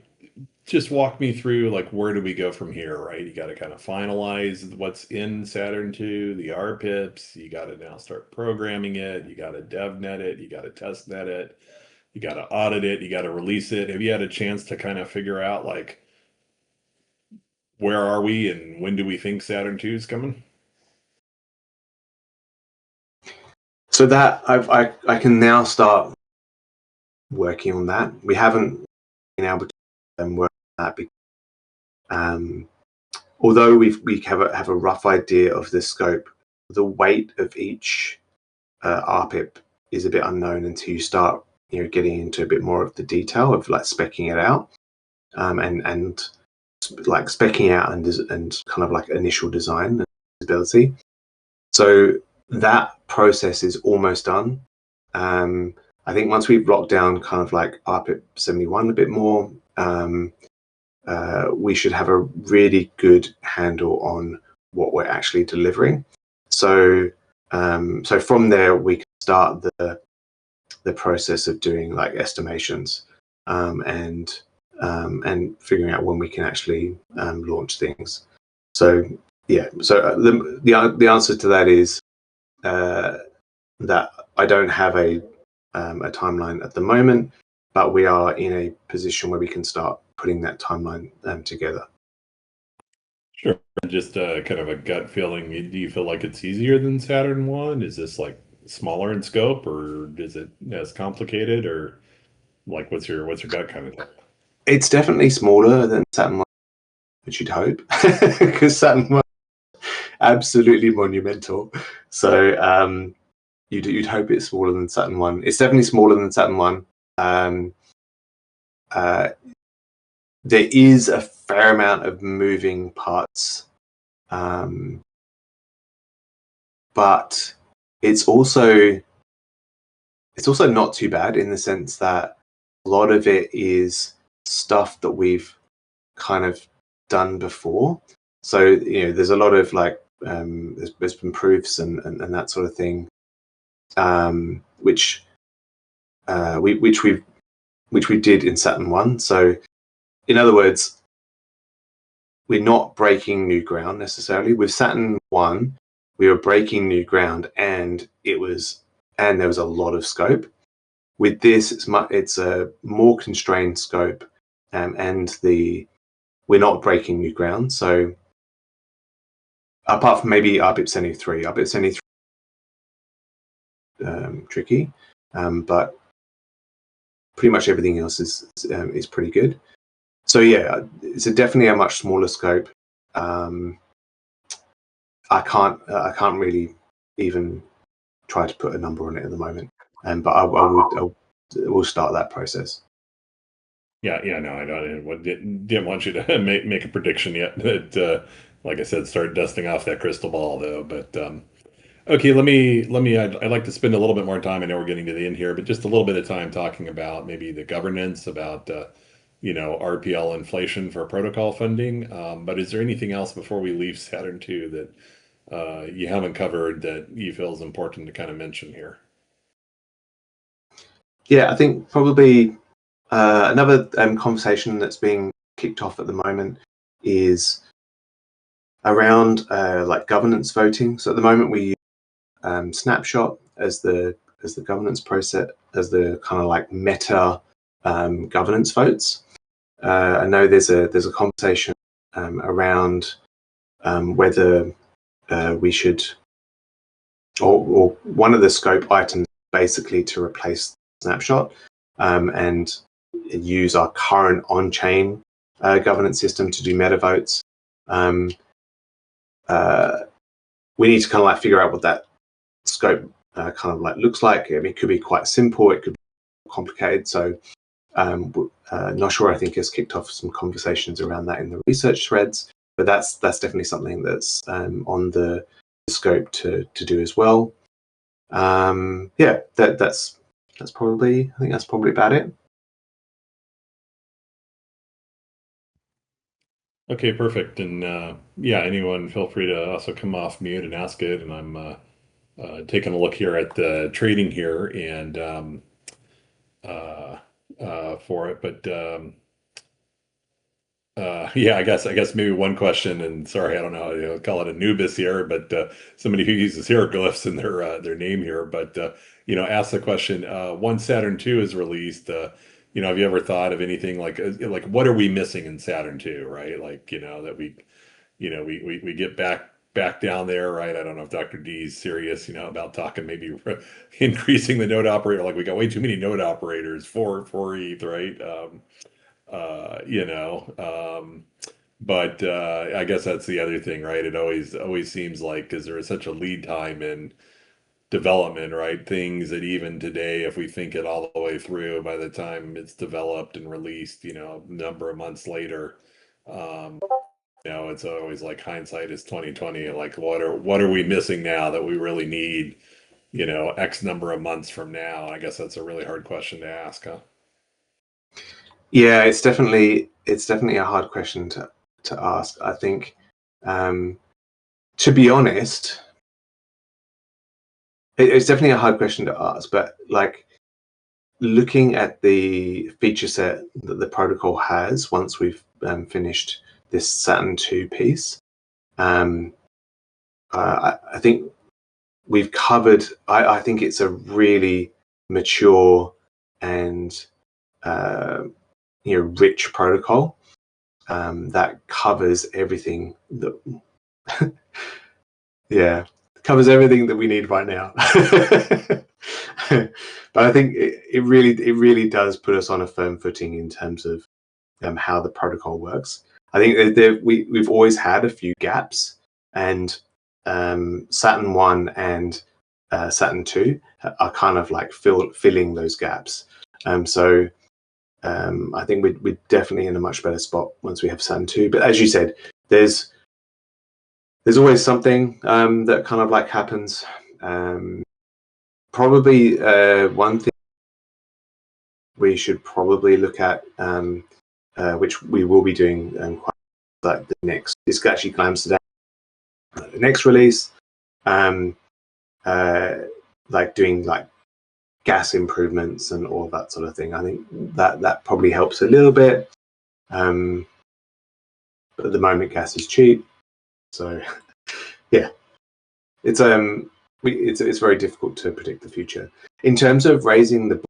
just walk me through, like, where do we go from here, right? You got to kind of finalize what's in Saturn II, the RPIPs. You got to now start programming it. You got to DevNet it. You got to testnet it. You got to audit it. You got to release it. Have you had a chance to kind of figure out, like, where are we and when do we think Saturn II is coming? So that I can now start working on that. We haven't been able to work on that because, although we have a rough idea of the scope, the weight of each RPIP is a bit unknown until you start getting into a bit more of the detail of like speccing it out, and like speccing out and kind of like initial design and visibility. So that process is almost done. I think once we've locked down kind of like RPIP 71 a bit more, we should have a really good handle on what we're actually delivering. So so from there we can start the process of doing like estimations, and figuring out when we can actually launch things. So yeah, so the answer to that is that I don't have a timeline at the moment, but we are in a position where we can start putting that timeline together. Sure. Just kind of a gut feeling. Do you feel like it's easier than Saturn One? Is this like smaller in scope, or is it as complicated, or like what's your gut kind of thing? It's definitely smaller than Saturn 1, which you'd hope, because Saturn 1 absolutely monumental. So you'd hope it's smaller than Saturn 1. It's definitely smaller than Saturn 1. There is a fair amount of moving parts, but it's also not too bad in the sense that a lot of it is stuff that we've kind of done before. So there's a lot of like there's been proofs and that sort of thing, which we did in Saturn 1. So in other words, we're not breaking new ground necessarily. With Saturn 1, we were breaking new ground, and there was a lot of scope. With this, it's a more constrained scope, and we're not breaking new ground. So apart from maybe RBIPSENI 3, RBIPSENI 3 tricky, but pretty much everything else is pretty good. So yeah, it's definitely a much smaller scope. I can't really even try to put a number on it at the moment, but we'll start that process. Yeah, no, I didn't want you to make a prediction yet. That, like I said, start dusting off that crystal ball though. But okay, I'd like to spend a little bit more time. I know we're getting to the end here, but just a little bit of time talking about maybe the governance, about RPL inflation for protocol funding. But is there anything else before we leave Saturn 2 that you haven't covered that you feel is important to kind of mention here? Yeah, I think probably another conversation that's being kicked off at the moment is around like governance voting. So at the moment we use Snapshot as the governance process, as the kind of like meta governance votes. I know there's a conversation around whether we should, or one of the scope items basically to replace Snapshot and use our current on-chain governance system to do meta votes. We need to kind of like figure out what that scope kind of like looks like. I mean, it could be quite simple, it could be complicated. So not sure. I think has kicked off some conversations around that in the research threads, but that's definitely something that's on the scope to do as well. Yeah, that's probably, I think that's probably about it. Okay, perfect. And yeah, anyone feel free to also come off mute and ask it. And I'm taking a look here at the trading here and for it. But yeah, I guess maybe one question, and sorry, I don't know how to call it Anubis here, but somebody who uses hieroglyphs in their name here. But ask the question: once Saturn 2 is released, have you ever thought of anything like what are we missing in Saturn 2, right? Like that we get back down there, right? I don't know if Dr. D is serious, about talking maybe increasing the node operator. Like we got way too many node operators for ETH, right? But I guess that's the other thing, right? It always seems like because there is such a lead time in development, right? Things that even today, if we think it all the way through, by the time it's developed and released, a number of months later, it's always like hindsight is 2020. Like what are we missing now that we really need, X number of months from now? I guess that's a really hard question to ask, huh? Yeah, it's definitely a hard question to ask. I think, to be honest, it's definitely a hard question to ask. But like looking at the feature set that the protocol has once we've finished this Saturn 2 piece, I think we've covered. I think it's a really mature and rich protocol that covers everything that yeah, covers everything that we need right now. But I think it really does put us on a firm footing in terms of how the protocol works. I think we've always had a few gaps, and Saturn 1 and Saturn 2 are kind of like filling those gaps. So I think we're definitely in a much better spot once we have Saturn 2. But as you said, there's always something that kind of like happens. Probably one thing we should probably look at, which we will be doing quite like the next, this actually comes to the next release, like doing like gas improvements and all that sort of thing. I think that probably helps a little bit. But at the moment, gas is cheap, so yeah, it's very difficult to predict the future. In terms of raising the,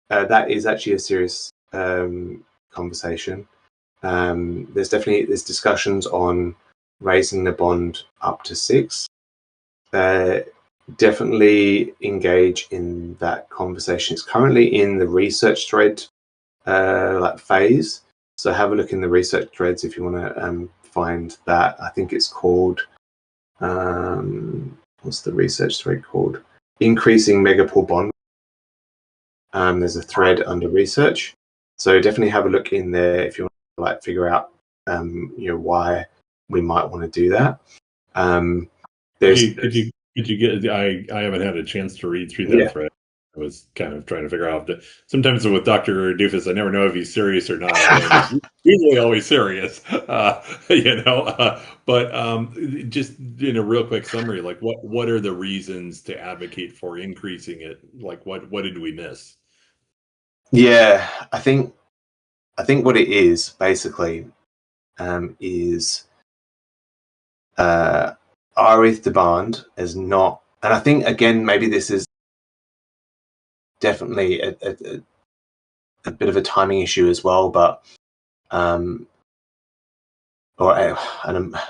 that is actually a serious conversation. There's discussions on raising the bond up to 6. Definitely engage in that conversation. It's currently in the research thread like phase, so have a look in the research threads if you want to find that. I think it's called what's the research thread called? Increasing Megapool Bond. There's a thread under research, so definitely have a look in there if you want to like figure out why we might want to do that. Could you get? I haven't had a chance to read through that thread. I was kind of trying to figure out that sometimes with Dr. Doofus, I never know if he's serious or not. And he's usually always serious, but just in a real quick summary, like what are the reasons to advocate for increasing it? Like what did we miss? Yeah, I think what it is basically is rETH demand is not, and I think again maybe this is definitely a bit of a timing issue as well, but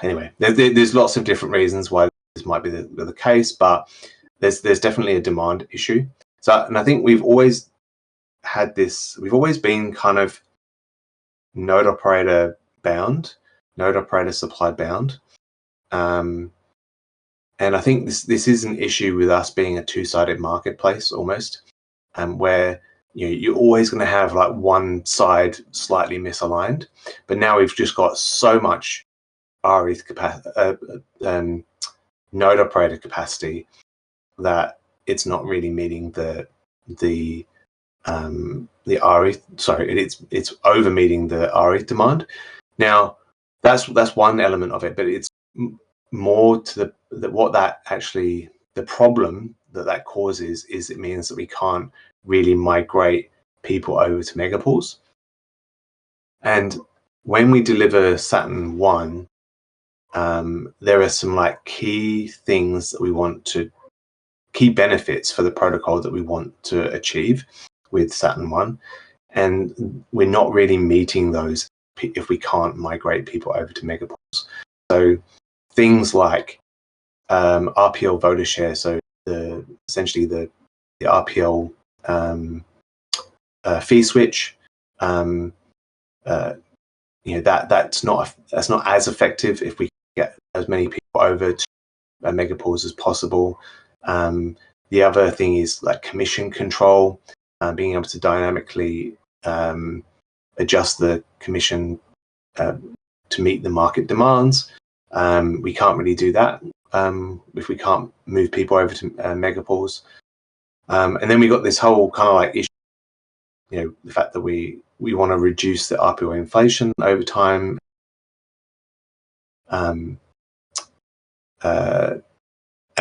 anyway, there's lots of different reasons why this might be the case, but there's definitely a demand issue. So, and I think we've always had this. We've always been kind of node operator bound, node operator supply bound, and I think this is an issue with us being a two-sided marketplace almost, where you're always going to have like one side slightly misaligned, but now we've just got so much rETH node operator capacity that it's not really meeting the rETH. Sorry, it's over meeting the rETH demand. Now that's one element of it, but it's more to what that actually, the problem that causes is it means that we can't really migrate people over to megapools. And when we deliver Saturn 1, there are some like key things that we want to, key benefits for the protocol that we want to achieve with Saturn 1, and we're not really meeting those if we can't migrate people over to megapools. So things like RPL voter share, so essentially the RPL fee switch, that's not as effective if we get as many people over to megapools as possible. The other thing is like commission control, being able to dynamically adjust the commission to meet the market demands. We can't really do that if we can't move people over to megapools. And then we got this whole kind of like issue, the fact that we want to reduce the RPO inflation over time. And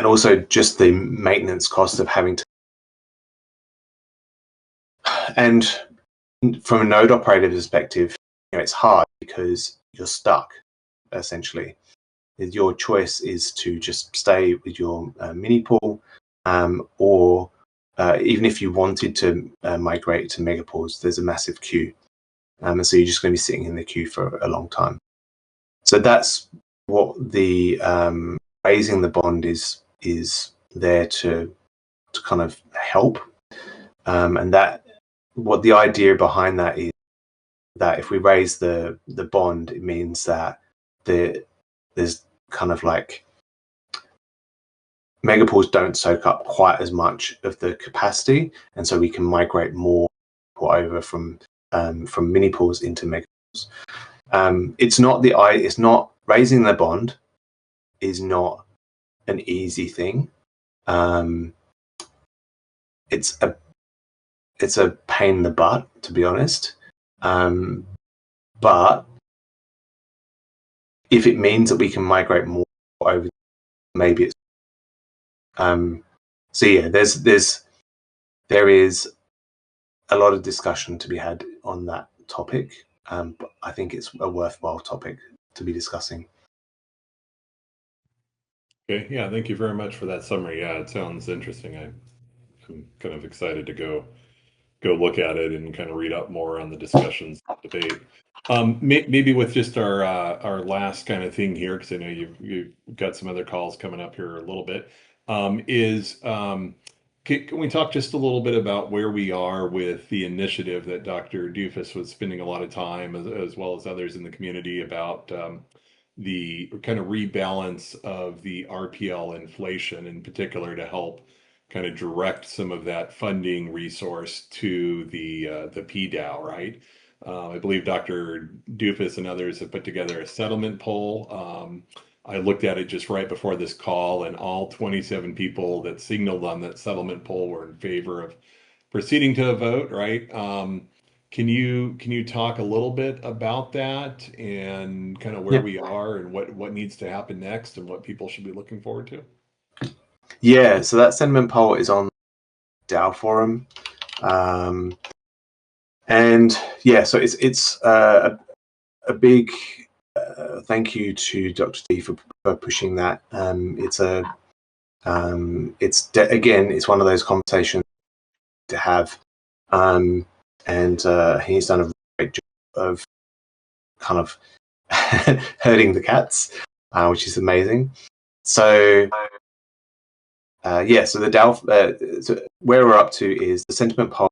also just the maintenance cost of having to. And from a node operator perspective, it's hard because you're stuck, essentially. Your choice is to just stay with your mini pool, or even if you wanted to migrate to megapools, there's a massive queue. And so you're just going to be sitting in the queue for a long time. So that's what the raising the bond is there to kind of help. And that what the idea behind that is that if we raise the bond, it means that there's kind of like megapools don't soak up quite as much of the capacity, and so we can migrate more over from mini pools into megapools. It's not raising the bond is not an easy thing. Um, it's a pain in the butt, to be honest. But if it means that we can migrate more over, maybe it's so yeah. There is a lot of discussion to be had on that topic, but I think it's a worthwhile topic to be discussing. Okay, yeah, thank you very much for that summary. Yeah, it sounds interesting. I'm kind of excited to go look at it and kind of read up more on the discussions, debate. Maybe with just our last kind of thing here, because I know you've got some other calls coming up here a little bit. Is can we talk just a little bit about where we are with the initiative that Dr. Doofus was spending a lot of time, as well as others in the community, about the kind of rebalance of the RPL inflation in particular to help kind of direct some of that funding resource to the PDAO, right? I believe Dr. Doofus and others have put together a settlement poll. I looked at it just right before this call, and all 27 people that signaled on that settlement poll were in favor of proceeding to a vote, right? Can you talk a little bit about that and kind of where Yeah, we are and what needs to happen next and what people should be looking forward to? yeah. So that sentiment poll is on DAO forum, um, and yeah, so it's a big thank you to Dr. D for pushing that. Again, it's one of those conversations to have, and he's done a great job of kind of herding the cats, which is amazing. So yeah, so the DAO, so where we're up to is the sentiment poll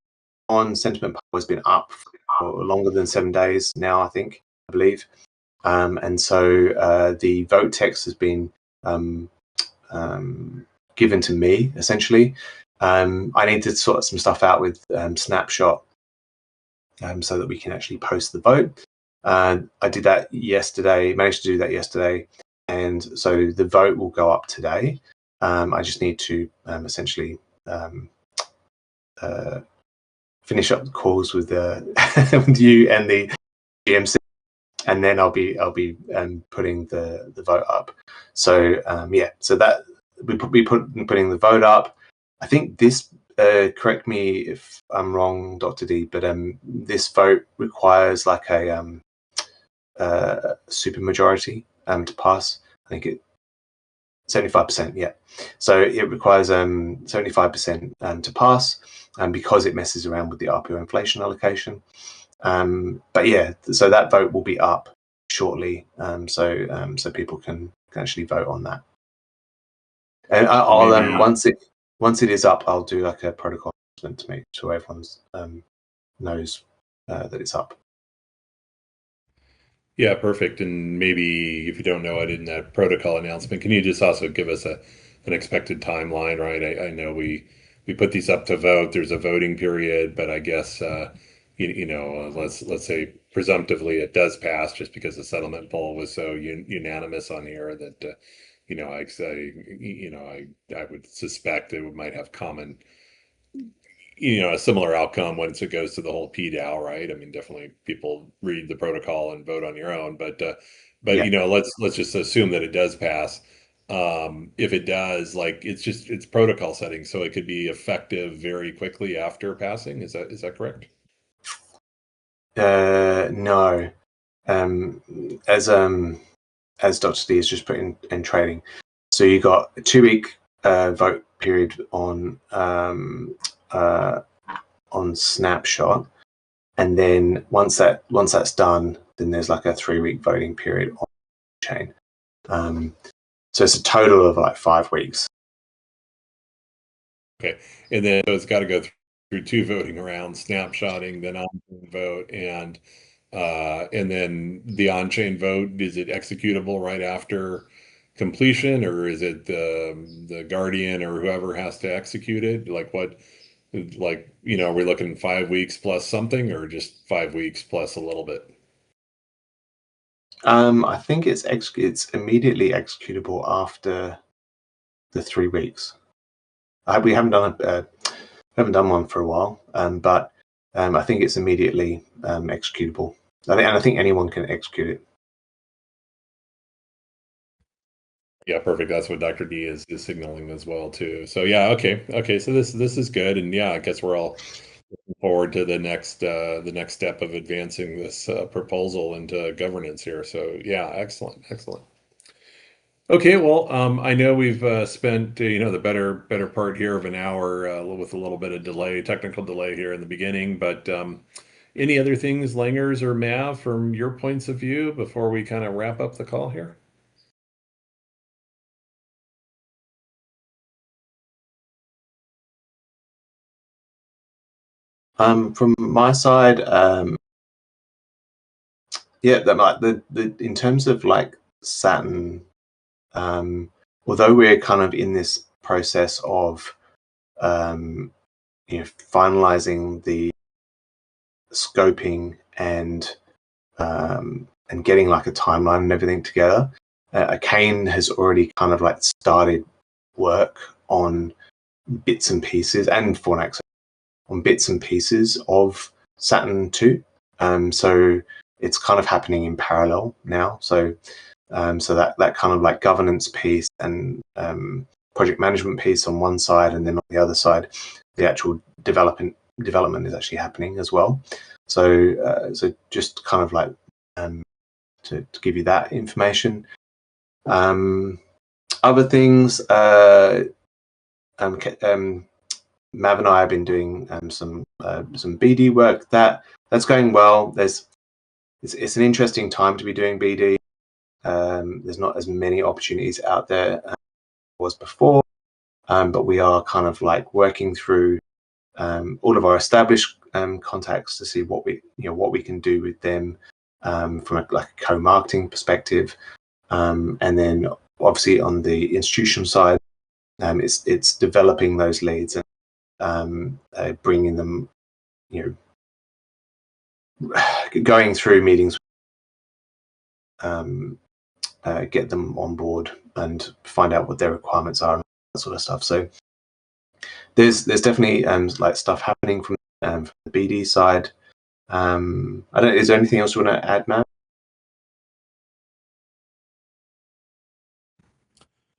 has been up for longer than 7 days now, I believe. And so the vote text has been um, given to me, essentially. I need to sort some stuff out with Snapshot so that we can actually post the vote. I did that yesterday, managed to do that yesterday. And so the vote will go up today. I just need to essentially finish up the calls with, with you and the GMC, and then I'll be putting the vote up. So yeah, so that we putting the vote up. I think this. Correct me if I'm wrong, Dr. D, but this vote requires like a super majority to pass. I think it 75%. Yeah, so it requires 75% to pass, and because it messes around with the RPO inflation allocation. But yeah, so that vote will be up shortly, so people can actually vote on that. And And I'll maybe once it is up, I'll do like a protocol announcement to make sure everyone's knows that it's up. Yeah, perfect. And maybe if you don't know it in that protocol announcement, can you just also give us an expected timeline, right? I know we put these up to vote. There's a voting period, but I guess let's say presumptively it does pass just because the settlement poll was so unanimous on here that I say I would suspect that we might have common a similar outcome once it goes to the whole PDAO, right? I mean, definitely people read the protocol and vote on your own, but Yeah. let's just assume that it does pass. If it does, like it's protocol setting, so it could be effective very quickly after passing. Is that correct? No. Um, as Dr. D has just put in trading, so you got a 2 week vote period uh, on Snapshot, and then once that's done, then there's like a 3 week voting period on chain. So it's a total of like 5 weeks. Okay, and then so it's got to go through two voting rounds, snapshotting, then on vote, and then the on-chain vote. Is it executable right after completion, or is it the guardian or whoever has to execute it? Like what, like, are we looking 5 weeks plus something, or just 5 weeks plus a little bit? I think it's immediately executable after the 3 weeks. We haven't done one for a while, but I think it's immediately executable. I think anyone can execute it. Yeah, perfect. That's what Dr. D is signaling as well too. So yeah, okay. So this is good, and yeah, I guess we're all looking forward to the next step of advancing this proposal into governance here. So yeah, excellent. Okay, well, I know we've spent the better part here of an hour with a little bit of delay, technical delay here in the beginning, but any other things, Langers or Mav, from your points of view before we kind of wrap up the call here? From my side, yeah, that might the in terms of like Saturn, um, although we're kind of in this process of um, finalizing the scoping and getting like a timeline and everything together. Kane has already kind of like started work on bits and pieces, and Fornax on bits and pieces of Saturn 2. So it's kind of happening in parallel now. So that kind of like governance piece and project management piece on one side, and then on the other side, the actual development is actually happening as well. So just kind of like to give you that information. Other things, Mav and I have been doing some BD work that's going well. It's an interesting time to be doing BD. There's not as many opportunities out there as was before, but we are kind of like working through all of our established contacts to see what we can do with them from like a co-marketing perspective, and then obviously on the institutional side, it's developing those leads and bringing them, going through meetings, um, get them on board and find out what their requirements are and that sort of stuff. So there's definitely like stuff happening from the BD side. I don't. Is there anything else you want to add, Matt?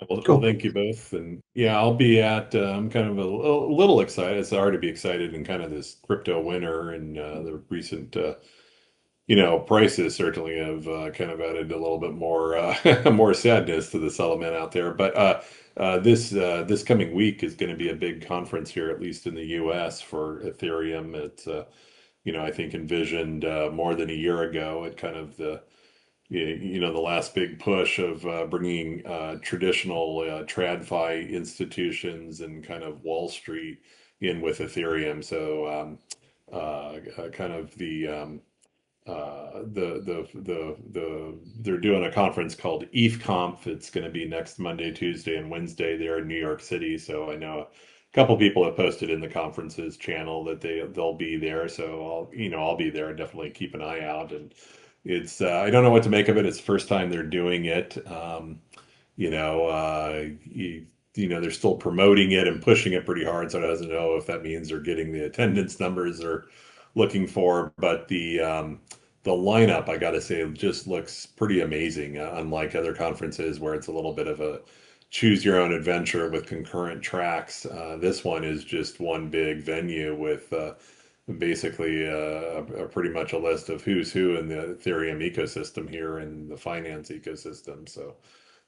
Well, Cool. thank you both. And yeah, I'll be at, I'm kind of a little excited. It's hard to be excited in kind of this crypto winter and the recent, prices certainly have kind of added a little bit more, more sadness to the settlement out there. But this coming week is going to be a big conference here, at least in the US for Ethereum. It's, I think envisioned more than a year ago at kind of the last big push of bringing traditional TradFi institutions and kind of Wall Street in with Ethereum. So kind of they're doing a conference called ETH It's going to be next Monday, Tuesday, and Wednesday there in New York City. So I know a couple people have posted in the conference's channel that they'll be there. So I'll be there and definitely keep an eye out. And it's I don't know what to make of it. It's the first time they're doing it. You know, they're still promoting it and pushing it pretty hard. So I doesn't know if that means they're getting the attendance numbers they're looking for. But the lineup, I got to say, just looks pretty amazing. Unlike other conferences where it's a little bit of a choose your own adventure with concurrent tracks. This one is just one big venue with basically pretty much a list of who's who in the Ethereum ecosystem here and the finance ecosystem. So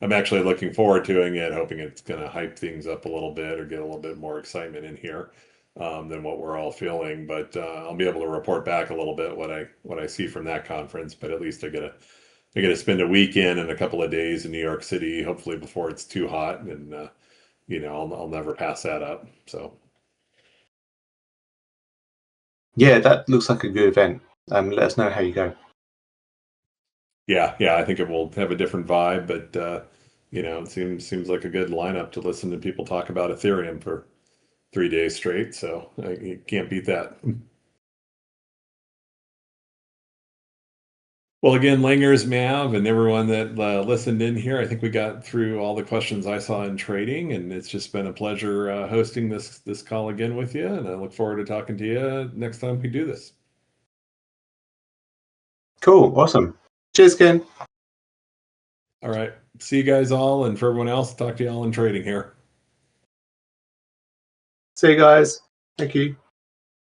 I'm actually looking forward to it, hoping it's going to hype things up a little bit or get a little bit more excitement in here than what we're all feeling. But I'll be able to report back a little bit what I see from that conference. But at least I get to spend a weekend and a couple of days in New York City, hopefully before it's too hot, and I'll never pass that up. So. Yeah, that looks like a good event. Let us know how you go. Yeah, I think it will have a different vibe, but It seems like a good lineup to listen to people talk about Ethereum for 3 days straight. So you can't beat that. Well, again, Langers, Mav, and everyone that listened in here, I think we got through all the questions I saw in trading, and it's just been a pleasure hosting this call again with you. And I look forward to talking to you next time we do this. Cool. Awesome. Cheers, Ken. All right. See you guys all, and for everyone else, talk to you all in trading here. See you guys. Thank you.